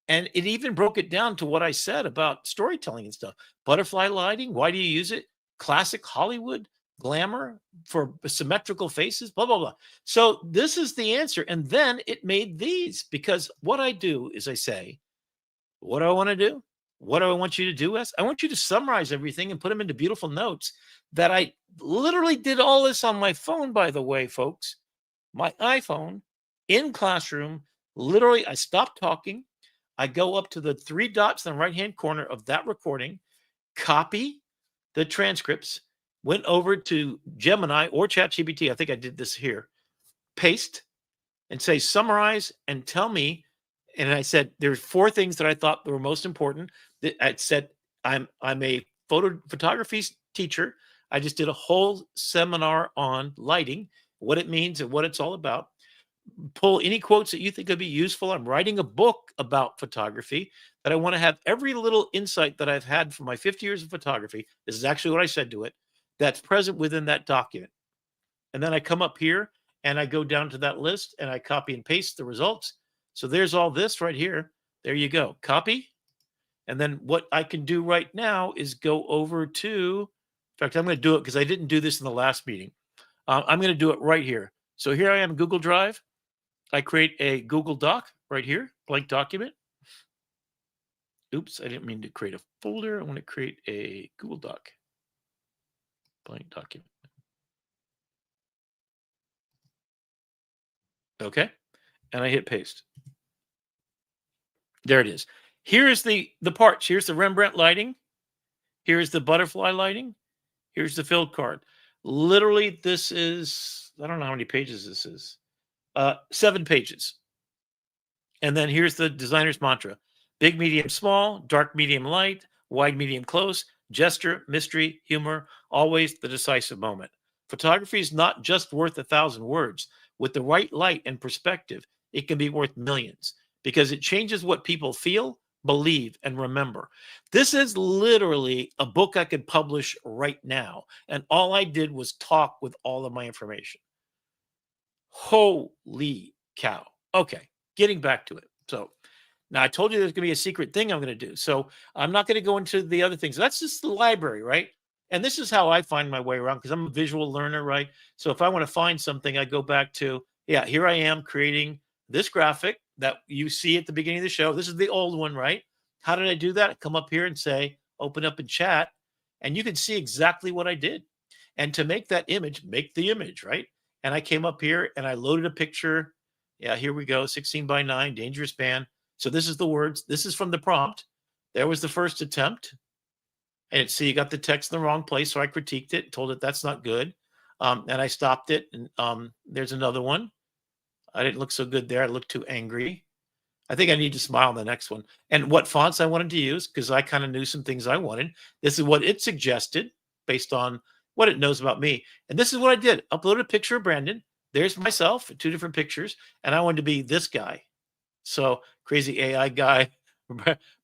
And it even broke it down to what I said about storytelling and stuff. Butterfly lighting, why do you use it? Classic Hollywood, glamour for symmetrical faces, blah, blah, blah. So this is the answer. And then it made these, because what I do is I say, what do I want to do? What do I want you to do, Wes? I want you to summarize everything and put them into beautiful notes that I literally did all this on my phone, by the way, folks. My iPhone in classroom, literally, I stop talking. I go up to the three dots in the right-hand corner of that recording, copy the transcripts, went over to Gemini or ChatGPT. I think I did this here. Paste and say, summarize and tell me. And I said, there's 4 things that I thought were most important. I said, I'm a photography teacher. I just did a whole seminar on lighting, what it means and what it's all about. Pull any quotes that you think would be useful. I'm writing a book about photography that I want to have every little insight that I've had from my 50 years of photography. This is actually what I said to it. That's present within that document. And then I come up here and I go down to that list and I copy and paste the results. So there's all this right here. There you go. Copy. And then what I can do right now is go over to, in fact, I'm going to do it because I didn't do this in the last meeting. I'm going to do it right here. So here I am, Google Drive. I create a Google Doc right here, blank document. Oops, I didn't mean to create a folder. I want to create a Google Doc, blank document. Okay, and I hit paste. There it is. Here's the parts. Here's the Rembrandt lighting. Here's the butterfly lighting. Here's the field card. Literally, this is, I don't know how many pages this is. 7 pages. And then here's the designer's mantra. Big, medium, small, dark, medium, light, wide, medium, close, gesture, mystery, humor, always the decisive moment. Photography is not just worth 1,000 words. With the right light and perspective, it can be worth millions because it changes what people feel, believe, and remember. This is literally a book I could publish right now. And all I did was talk with all of my information. Holy cow. Okay, getting back to it. So now I told you there's going to be a secret thing I'm going to do. So I'm not going to go into the other things. That's just the library, right? And this is how I find my way around because I'm a visual learner, right? So if I want to find something, I go back to, yeah, here I am creating this graphic that you see at the beginning of the show. This is the old one, right? How did I do that? I come up here and say, open up in chat, and you can see exactly what I did. And to make that image, make the image, right? And I came up here and I loaded a picture. Yeah, here we go, 16 by 9, dangerous band. So this is the words. This is from the prompt. There was the first attempt. And see, you got the text in the wrong place. So I critiqued it, told it that's not good. And I stopped it. And there's another one. I didn't look so good there. I looked too angry. I think I need to smile on the next one. And what fonts I wanted to use, because I kind of knew some things I wanted. This is what it suggested based on what it knows about me. And this is what I did. Uploaded a picture of Brandon. There's myself, 2 different pictures. And I wanted to be this guy. So crazy AI guy,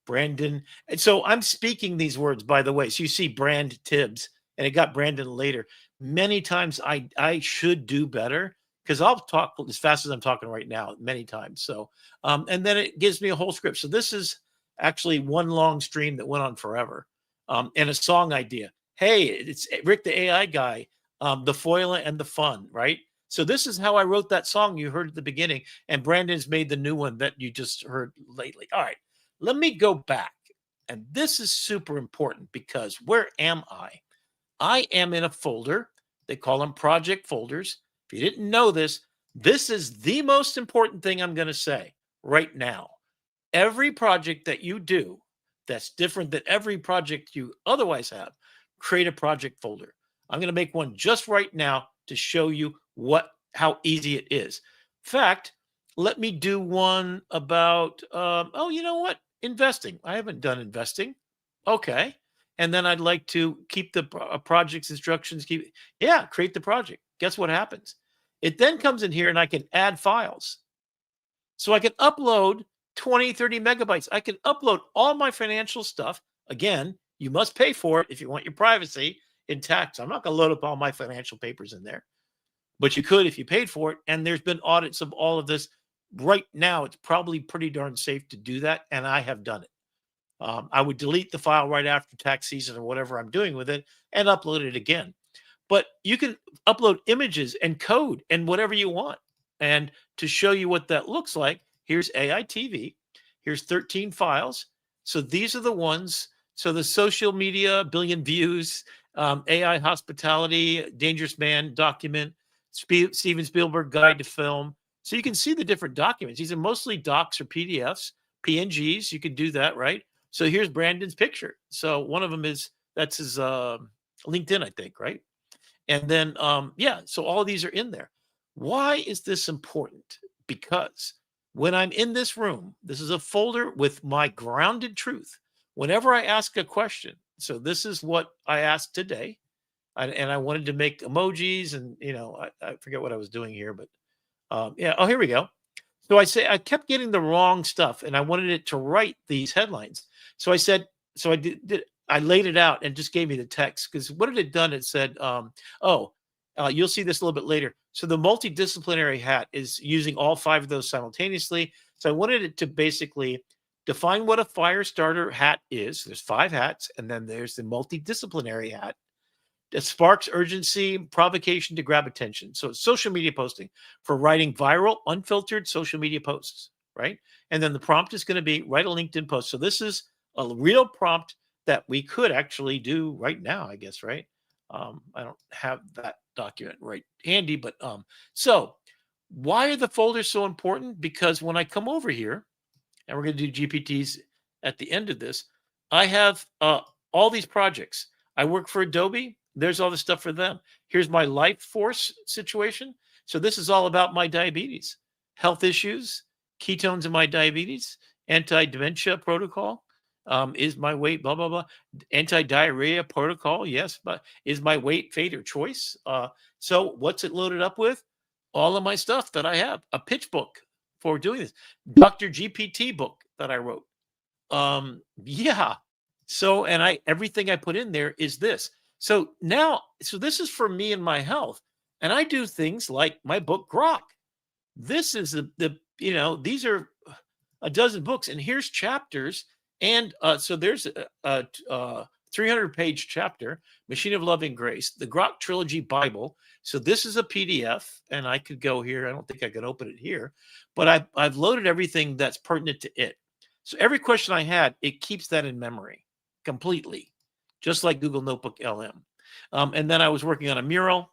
Brandon. And so I'm speaking these words, by the way. So you see Brand Tibbs, and it got Brandon later. Many times I should do better because I'll talk as fast as I'm talking right now, many times. So, and then it gives me a whole script. So this is actually one long stream that went on forever, and a song idea. Hey, it's Rick the AI guy, the foil and the fun, right? So this is how I wrote that song you heard at the beginning, and Brandon's made the new one that you just heard lately. All right, let me go back, and this is super important because where am I? I am in a folder. They call them project folders. If you didn't know this, this is the most important thing I'm going to say right now. Every project that you do that's different than every project you otherwise have, create a project folder. I'm going to make one just right now to show you how easy it is. In fact, let me do one about, oh, you know what? Investing. I haven't done investing. Okay. And then I'd like to keep the project's instructions. Create the project. Guess what happens? It then comes in here and I can add files. So I can upload 20, 30 megabytes. I can upload all my financial stuff. Again, you must pay for it if you want your privacy intact. So I'm not going to load up all my financial papers in there, but you could if you paid for it. And there's been audits of all of this. Right now, it's probably pretty darn safe to do that. And I have done it. I would delete the file right after tax season or whatever I'm doing with it and upload it again. but you can upload images and code and whatever you want. And to show you what that looks like, here's AITV. Here's 13 files. So these are the ones. So the social media, billion views, AI hospitality, dangerous man document, Steven Spielberg guide to film. So you can see the different documents. These are mostly docs or PDFs, PNGs. You could do that, right? So here's Brandon's picture. So one of them that's his LinkedIn, I think, right? And then, yeah, so all of these are in there. Why is this important? Because when I'm in this room, this is a folder with my grounded truth. Whenever I ask a question, so this is what I asked today, and I wanted to make emojis, and I forget what I was doing here, but yeah. Oh, here we go. So I kept getting the wrong stuff, and I wanted it to write these headlines. So I said, so I laid it out and just gave me the text, because what it had done, it said, you'll see this a little bit later. So the multidisciplinary hat is using all 5 of those simultaneously. So I wanted it to basically define what a fire starter hat is. There's 5 hats, and then there's the multidisciplinary hat. It sparks urgency, provocation to grab attention. So it's social media posting for writing viral, unfiltered social media posts, right? And then the prompt is going to be write a LinkedIn post. So this is a real prompt that we could actually do right now, I guess, right? I don't have that document right handy, but so why are the folders so important? Because when I come over here, and we're going to do GPTs at the end of this, I have all these projects. I work for Adobe. There's all the stuff for them. Here's my life force situation. So this is all about my diabetes, health issues, ketones in my diabetes, anti-dementia protocol. Is my weight, blah, blah, blah. Anti-diarrhea protocol, yes, but is my weight fate or choice? So what's it loaded up with? All of my stuff that I have, a pitch book for doing this, Dr. GPT book that I wrote. Yeah. So, and everything I put in there is this. So now, so this is for me and my health. And I do things like my book, Grok. This is these are a dozen books, and here's chapters. And so there's a 300-page chapter, Machine of Loving Grace, the Grok Trilogy Bible. So this is a PDF, and I could go here. I don't think I can open it here, but I've loaded everything that's pertinent to it. So every question I had, it keeps that in memory completely, just like Google Notebook LM. And then I was working on a mural,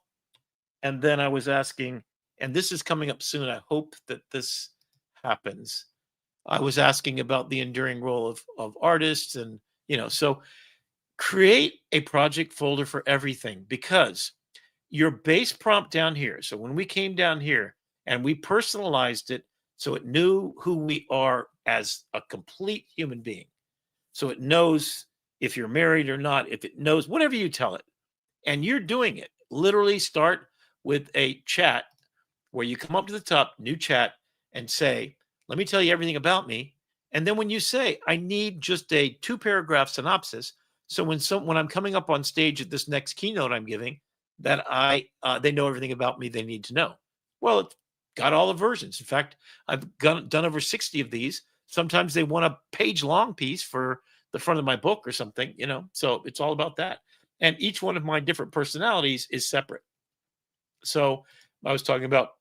and then I was asking, and this is coming up soon. I hope that this happens. I was asking about the enduring role of artists, and so create a project folder for everything, because your base prompt down here. So when we came down here and we personalized it, so it knew who we are as a complete human being. So it knows if you're married or not, if it knows whatever you tell it, and you're doing it. Literally start with a chat where you come up to the top, new chat, and say, let me tell you everything about me. And then when you say, I need just a 2-paragraph synopsis, so when I'm coming up on stage at this next keynote I'm giving, that they know everything about me they need to know. Well, it's got all the versions. In fact, I've done over 60 of these. Sometimes they want a page-long piece for the front of my book or something, so it's all about that. And each one of my different personalities is separate. So I was talking about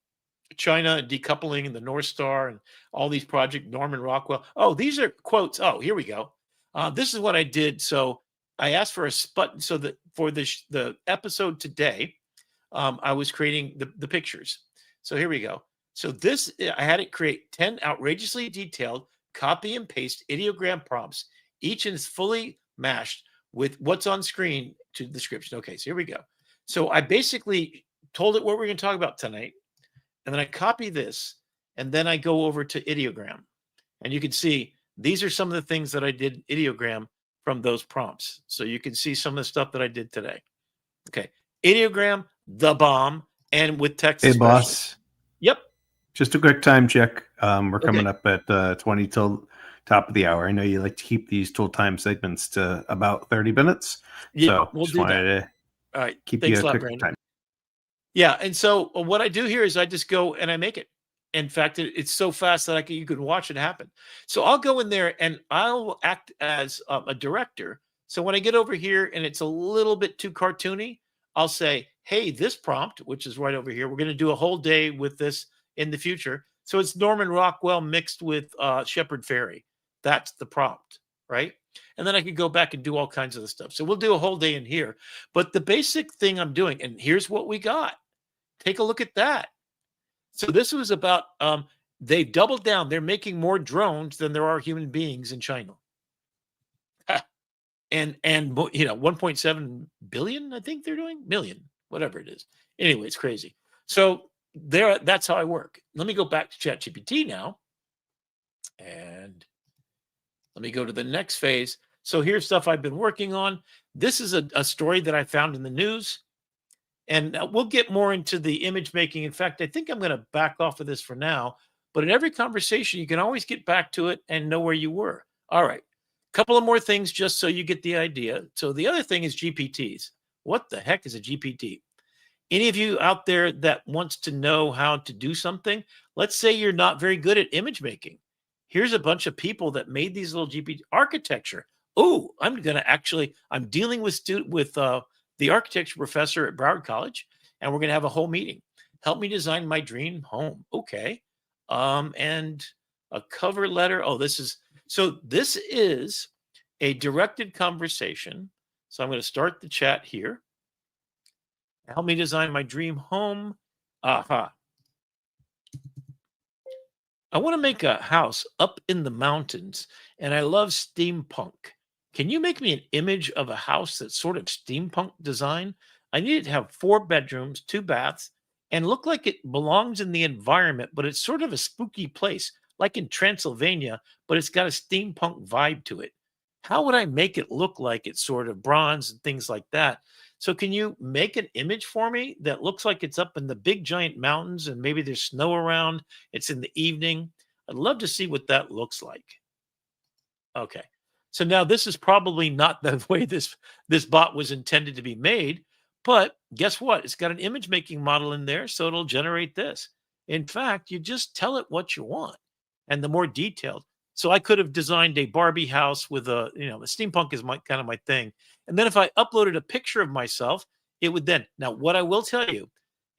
China and decoupling and the North Star and all these projects, Norman Rockwell. Oh, these are quotes. Oh, here we go. This is what I did. So I asked for a button so that for the episode today, I was creating the pictures. So here we go. So this, I had it create 10 outrageously detailed copy and paste ideogram prompts, each is fully mashed with what's on screen to the description. Okay, so here we go. So I basically told it what we're going to talk about tonight. And then I copy this, and then I go over to ideogram. And you can see these are some of the things that I did ideogram from those prompts. So you can see some of the stuff that I did today. Okay. Ideogram, the bomb, and with text. Hey, especially. boss. Yep. Just a quick time check. We're coming up at 20 till top of the hour. I know you like to keep these tool time segments to about 30 minutes. Yeah, so we'll just do wanted that. to All right. keep Thanks you a a lot, quick Brandon. time. Yeah. And so what I do here is I just go and I make it. In fact, it's so fast that you can watch it happen. So I'll go in there and I'll act as a director. So when I get over here and it's a little bit too cartoony, I'll say, hey, this prompt, which is right over here, we're going to do a whole day with this in the future. So it's Norman Rockwell mixed with Shepard Fairey. That's the prompt, right? And then I could go back and do all kinds of the stuff. So we'll do a whole day in here. But the basic thing I'm doing, and here's what we got. Take a look at that. So this was about they doubled down. They're making more drones than there are human beings in China. and 1.7 billion, I think they're doing million, whatever it is. Anyway, it's crazy. So that's how I work. Let me go back to ChatGPT now. And let me go to the next phase. So here's stuff I've been working on. This is a story that I found in the news. And we'll get more into the image making. In fact, I think I'm going to back off of this for now. But in every conversation, you can always get back to it and know where you were. All right. Couple of more things just so you get the idea. So the other thing is GPTs. What the heck is a GPT? Any of you out there that wants to know how to do something, let's say you're not very good at image making. Here's a bunch of people that made these little GPT architecture. Oh, I'm dealing with the architecture professor at Broward College, and we're going to have a whole meeting. Help me design my dream home. Okay. And a cover letter. Oh, this is a directed conversation. So I'm going to start the chat here. Help me design my dream home. Aha. I want to make a house up in the mountains, and I love steampunk. Can you make me an image of a house that's sort of steampunk design? I need it to have 4 bedrooms, 2 baths, and look like it belongs in the environment, but it's sort of a spooky place, like in Transylvania, but it's got a steampunk vibe to it. How would I make it look like it's sort of bronze and things like that? So can you make an image for me that looks like it's up in the big giant mountains and maybe there's snow around? It's in the evening. I'd love to see what that looks like. Okay. So now this is probably not the way this bot was intended to be made, but guess what? It's got an image making model in there, so it'll generate this. In fact, you just tell it what you want, and the more detailed. So I could have designed a Barbie house with the steampunk is my kind of my thing. And then if I uploaded a picture of myself, it would then. Now, what I will tell you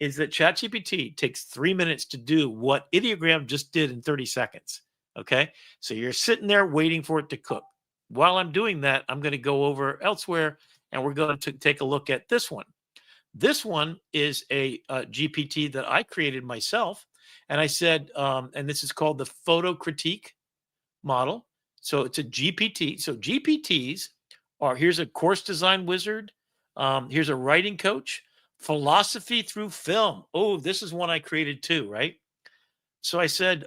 is that ChatGPT takes 3 minutes to do what Ideogram just did in 30 seconds. Okay. So you're sitting there waiting for it to cook. While I'm doing that, I'm going to go over elsewhere and we're going to take a look at this one. This one is a GPT that I created myself. And I said, and this is called the photo critique model. So it's a GPT. So GPTs are, here's a course design wizard. Here's a writing coach, philosophy through film. Oh, this is one I created too, right? So I said,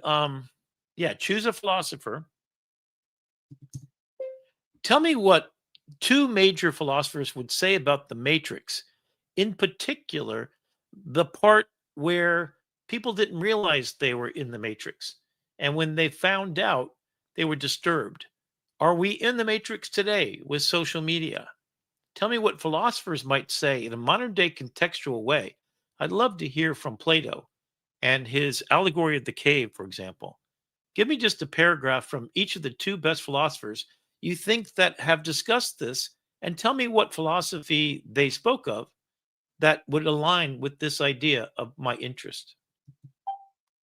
choose a philosopher. Tell me what 2 major philosophers would say about the Matrix. In particular, the part where people didn't realize they were in the Matrix. And when they found out, they were disturbed. Are we in the Matrix today with social media? Tell me what philosophers might say in a modern day contextual way. I'd love to hear from Plato and his allegory of the cave, for example. Give me just a paragraph from each of the 2 best philosophers you think that have discussed this, and tell me what philosophy they spoke of that would align with this idea of my interest.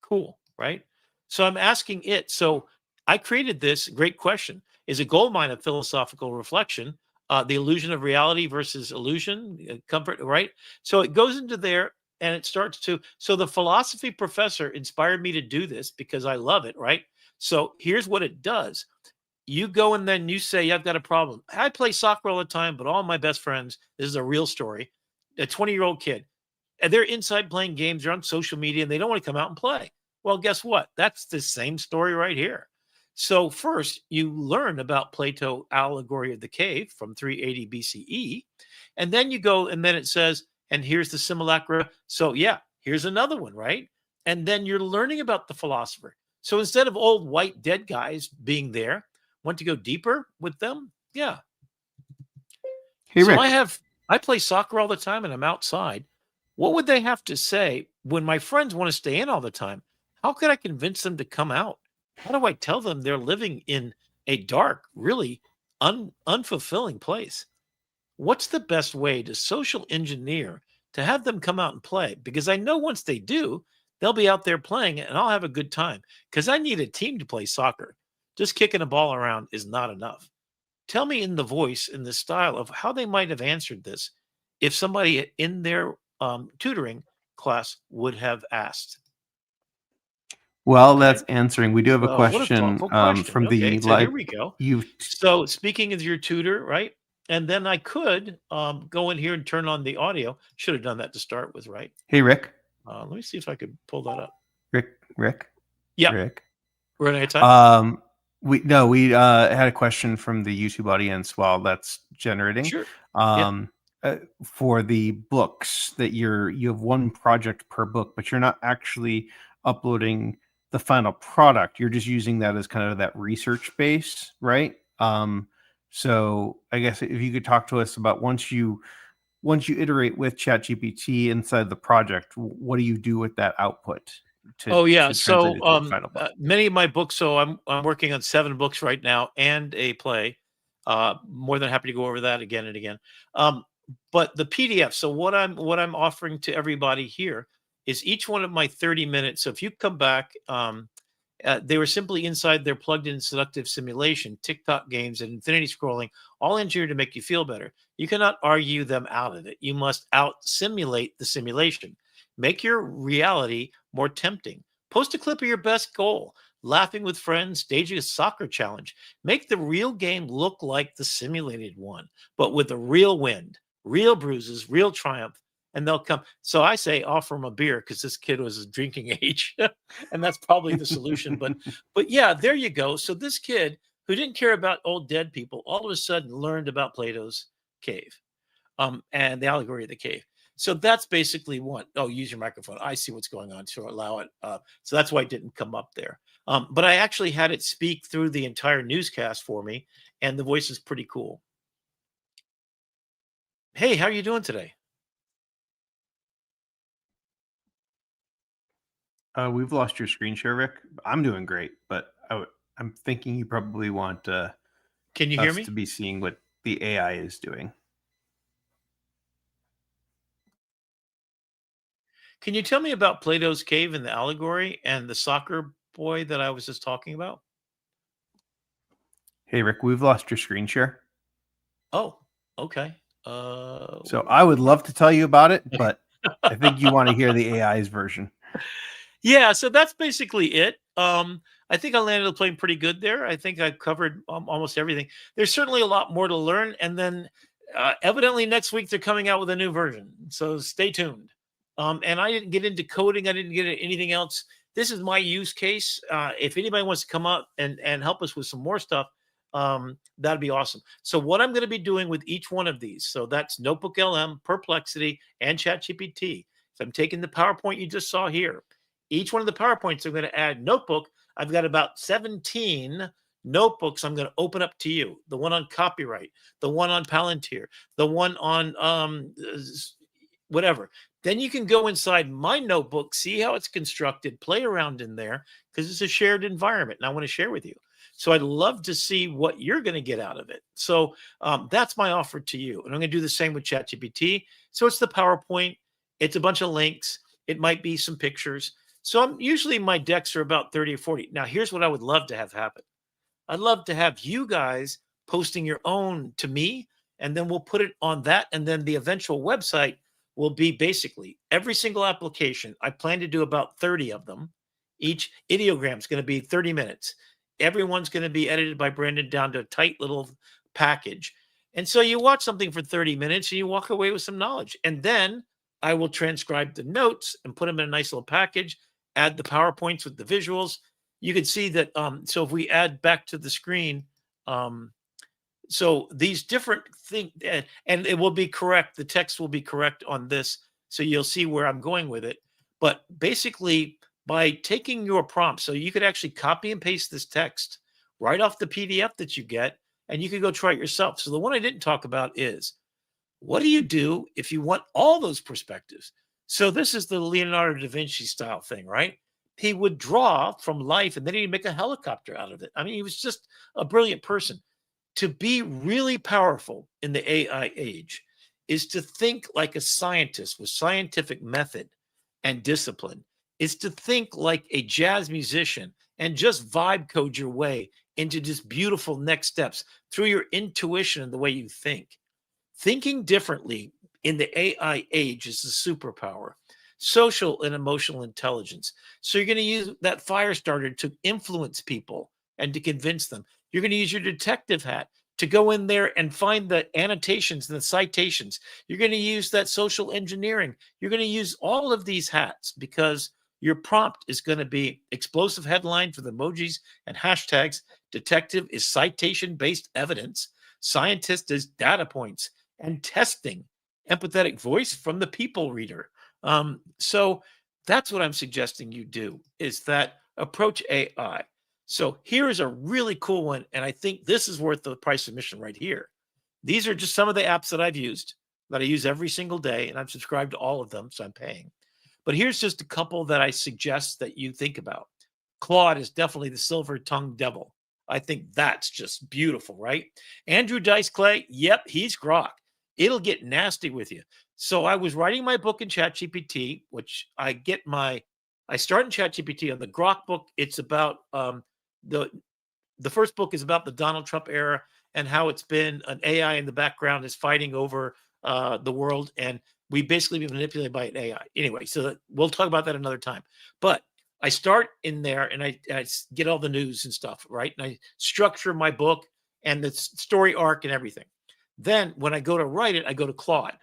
Cool, right? So I'm asking it. So I created this great question. Is a goldmine of philosophical reflection, the illusion of reality versus illusion, comfort, right? So it goes into there and it starts to. So the philosophy professor inspired me to do this because I love it, right? So here's what it does. You go and then you say, I've got a problem. I play soccer all the time, but all my best friends, this is a real story, a 20-year-old kid, and they're inside playing games, they're on social media, and they don't want to come out and play. Well, guess what? That's the same story right here. So first, you learn about Plato allegory of the cave from 380 BCE, and then you go, and then it says, and here's the simulacra. So yeah, here's another one, right? And then you're learning about the philosopher. So instead of old white dead guys being there, want to go deeper with them? Yeah. Hey, So Rick. I play soccer all the time and I'm outside. What would they have to say when my friends want to stay in all the time? How could I convince them to come out? How do I tell them they're living in a dark, really unfulfilling place? What's the best way to social engineer to have them come out and play, because I know once they do, they'll be out there playing it and I'll have a good time, because I need a team to play soccer. Just kicking a ball around is not enough. Tell me in the voice, in the style of how they might have answered this if somebody in their tutoring class would have asked. Well, Okay. that's answering. We do have a So what a question thoughtful question. from Okay, the so here live. we go. You, So speaking as your tutor, right? And then I could go in here and turn on the audio. Should have done that to start with, right? hey Rick, Let me see if I could pull that up. Rick, Yeah, Rick. we're running out of time. We had a question from the YouTube audience while that's generating. Sure. Yeah. Um, for the books that you have one project per book, but you're not actually uploading the final product. You're just using that as kind of that research base, right? So I guess if you could talk to us about once you iterate with ChatGPT inside the project, what do you do with that output Oh yeah. to translate So it to a final book? many of my books. So I'm working on 7 books right now and a play. More than happy to go over that again and again. Um, but the PDF. So what I'm offering to everybody here is each one of my 30 minutes. So if you come back, they were simply inside their plugged-in seductive simulation, TikTok games, and infinity scrolling, all engineered to make you feel better. You cannot argue them out of it. You must out-simulate the simulation. Make your reality more tempting. Post a clip of your best goal, laughing with friends, staging a soccer challenge. Make the real game look like the simulated one, but with a real win, real bruises, real triumph, and they'll come. So I say offer them a beer because this kid was drinking age. And that's probably the solution. But yeah, there you go. So this kid who didn't care about old dead people all of a sudden learned about Plato's cave, and the allegory of the cave. So that's basically what. Oh, use your microphone. I see what's going on. So allow it. So that's why it didn't come up there. But I actually had it speak through the entire newscast for me, and the voice is pretty cool. Hey, how are you doing today? We've lost your screen share, Rick. I'm doing great, but I'm thinking you probably want Can you hear us me? to be seeing what the AI is doing. Can you tell me about Plato's cave and the allegory and the soccer boy that I was just talking about? Hey, Rick, we've lost your screen share. Oh, okay. So I would love to tell you about it, but I think you want to hear the AI's version. Yeah, so that's basically it. I think I landed the plane pretty good there. I think I've covered almost everything. There's certainly a lot more to learn, and then evidently next week they're coming out with a new version. So stay tuned. And I didn't get into coding. I didn't get into anything else. This is my use case. If anybody wants to come up and help us with some more stuff, that'd be awesome. So what I'm going to be doing with each one of these, so that's Notebook LM, Perplexity, and ChatGPT. So I'm taking the PowerPoint you just saw here. Each one of the PowerPoints I'm going to add notebook. I've got about 17 notebooks I'm going to open up to you. The one on copyright, the one on Palantir, the one on whatever. Then you can go inside my notebook, see how it's constructed, play around in there because it's a shared environment and I want to share with you. So I'd love to see what you're going to get out of it. So that's my offer to you. And I'm going to do the same with ChatGPT. So it's the PowerPoint. It's a bunch of links. It might be some pictures. So I'm usually my decks are about 30 or 40. Now, here's what I would love to have happen. I'd love to have you guys posting your own to me, and then we'll put it on that. And then the eventual website will be basically every single application. I plan to do about 30 of them. Each ideogram is going to be 30 minutes. Everyone's going to be edited by Brandon down to a tight little package. And so you watch something for 30 minutes and you walk away with some knowledge. And then I will transcribe the notes and put them in a nice little package, add the PowerPoints with the visuals. You can see that. So if we add back to the screen, so these different things, and it will be correct. The text will be correct on this. So you'll see where I'm going with it. But basically, by taking your prompt, so you could actually copy and paste this text right off the PDF that you get, and you can go try it yourself. So the one I didn't talk about is, what do you do if you want all those perspectives? So this is the Leonardo da Vinci style thing, right? He would draw from life and then he'd make a helicopter out of it. I mean, he was just a brilliant person. To be really powerful in the AI age, is to think like a scientist with scientific method and discipline. It's to think like a jazz musician and just vibe code your way into just beautiful next steps through your intuition and the way you think. Thinking differently in the AI age is a superpower. Social and emotional intelligence. So you're going to use that fire starter to influence people and to convince them. You're going to use your detective hat to go in there and find the annotations and the citations. You're going to use that social engineering. You're going to use all of these hats because your prompt is going to be explosive headline for the emojis and hashtags. Detective is citation based evidence. Scientist is data points and testing. Empathetic voice from the people reader. So that's what I'm suggesting you do, is that approach AI. So here is a really cool one, and I think this is worth the price of admission right here. These are just some of the apps that I've used, that I use every single day, and I'm subscribed to all of them, so I'm paying. But here's just a couple that I suggest that you think about. Claude is definitely the silver-tongued devil. I think that's just beautiful, right? Andrew Dice Clay, yep, he's grok. It'll get nasty with you. So I was writing my book in ChatGPT, which I start in ChatGPT on the Grok book. It's about the first book is about the Donald Trump era and how it's been an AI in the background is fighting over the world, and we basically been manipulated by an AI. Anyway, so we'll talk about that another time. But I start in there and I get all the news and stuff, right? And I structure my book and the story arc and everything. Then when I go to write it, I go to Claude,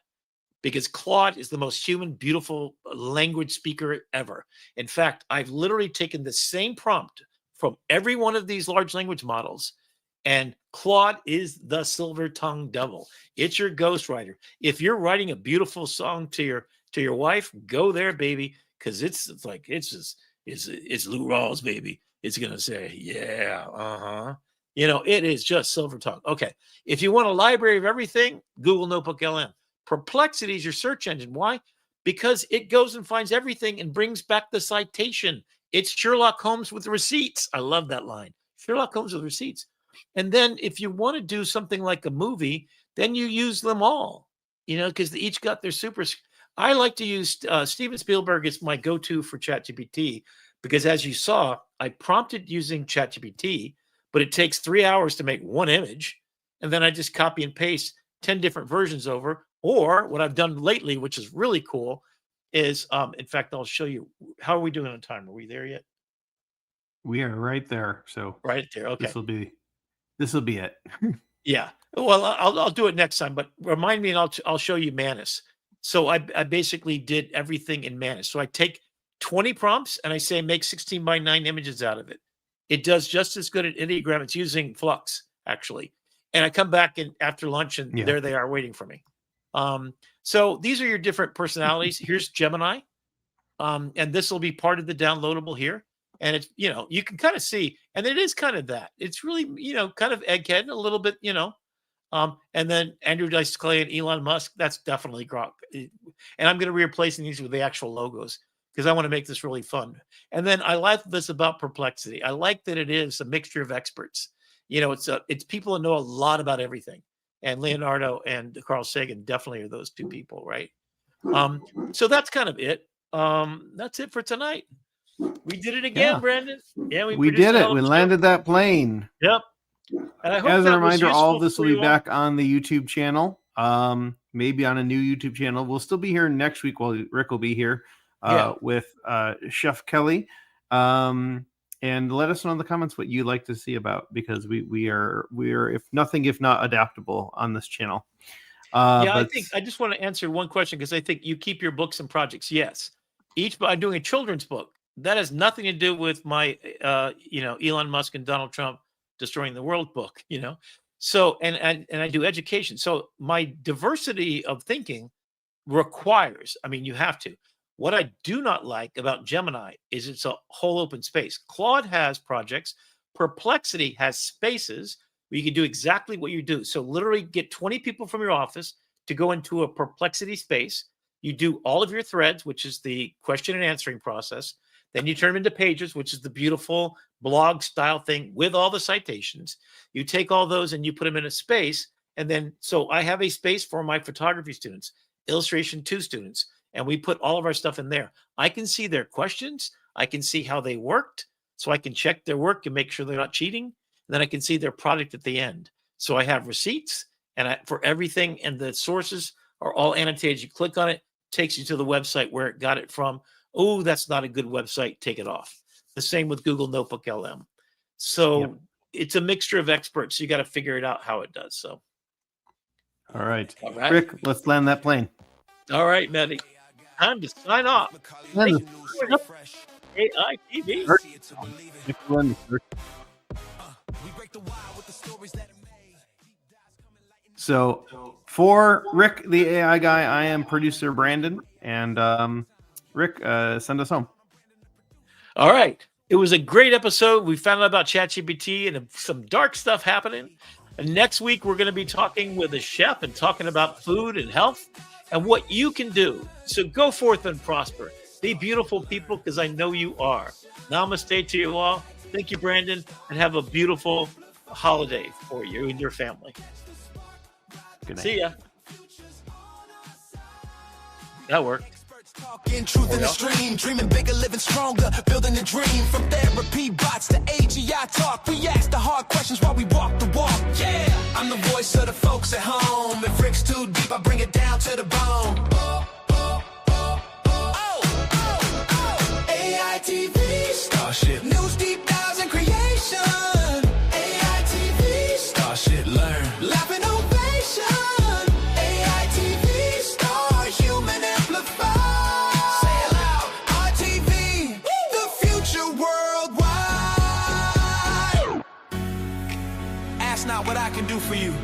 because Claude is the most human, beautiful language speaker ever. In fact, I've literally taken the same prompt from every one of these large language models, and Claude is the silver-tongued devil. It's your ghostwriter. If you're writing a beautiful song to your wife, go there, baby, because it's Lou Rawls, baby. It's gonna say, yeah, it is just silver tongue. Okay. If you want a library of everything, Google Notebook LM. Perplexity is your search engine. Why? Because it goes and finds everything and brings back the citation. It's Sherlock Holmes with receipts. I love that line. Sherlock Holmes with receipts. And then if you want to do something like a movie, then you use them all, because they each got their super. I like to use Steven Spielberg is my go-to for ChatGPT, because as you saw, I prompted using ChatGPT, but it takes 3 hours to make one image. And then I just copy and paste 10 different versions over. Or what I've done lately, which is really cool, is, in fact, I'll show you. How are we doing on time? Are we there yet? We are right there. So right there. Okay. This will be it. Yeah. Well, I'll do it next time, but remind me and I'll show you Manus. So I basically did everything in Manus. So I take 20 prompts and I say, make 16 by 9 images out of it. It does just as good at Ideogram. It's using Flux, actually. And I come back after lunch and there they are waiting for me. So these are your different personalities. Here's Gemini. And this will be part of the downloadable here. And it's, you can kind of see, and it is kind of that. It's really, kind of egghead, a little bit, and then Andrew Dice Clay and Elon Musk, that's definitely Grok. And I'm going to be replacing these with the actual logos because I want to make this really fun. And then I like this about Perplexity. I like that it is a mixture of experts. It's people that know a lot about everything. And Leonardo and Carl Sagan definitely are those two people, right? So that's kind of it. That's it for tonight. We did it again, Brandon. Yeah, we did it. We landed that plane. Yep. And I hope as a reminder, all of this will be back on the YouTube channel. Maybe on a new YouTube channel. We'll still be here next week while Rick will be here with Chef Kelly. And let us know in the comments what you'd like to see about, because we are if not adaptable on this channel. I think I just want to answer one question, because I think you keep your books and projects. Yes. I'm doing a children's book. That has nothing to do with my, Elon Musk and Donald Trump destroying the world book, So, and I do education. So my diversity of thinking requires, you have to. What I do not like about Gemini is it's a whole open space. Claude has projects. Perplexity has spaces where you can do exactly what you do. So literally get 20 people from your office to go into a Perplexity space. You do all of your threads, which is the question and answering process. Then you turn them into pages, which is the beautiful blog style thing with all the citations. You take all those and you put them in a space, And then, so I have a space for my photography students, illustration 2 students, and we put all of our stuff in there. I can see their questions. I can see how they worked. So I can check their work and make sure they're not cheating. And then I can see their product at the end. So I have receipts and for everything, and the sources are all annotated. You click on it, takes you to the website where it got it from. Oh, that's not a good website. Take it off. The same with Google Notebook LM. So it's a mixture of experts. You got to figure it out how it does. So. All right. All right. Rick, let's land that plane. All right, Maddie. Time to sign off. AITV. So for Rick, the AI guy, I am producer Brandon, and Rick, send us home. All right. It was a great episode. We found out about ChatGPT and some dark stuff happening. And next week, we're going to be talking with a chef and talking about food and health and what you can do. So go forth and prosper. Be beautiful people, because I know you are. Namaste to you all. Thank you, Brandon, and have a beautiful holiday for you and your family. Good night. See ya. That worked. Talking truth in the stream, dreaming bigger, living stronger, building a dream. From therapy bots to AGI talk, we ask the hard questions while we walk the walk. Yeah, I'm the voice of the folks at home. If Rick's too deep, I bring it down to the bone. AITV, Starship, news, deep dives, and creation. AITV, Starship, learn, laugh, innovation. AITV, Star, human amplify. Say it loud, RTV, the future worldwide. Ask not what I can do for you.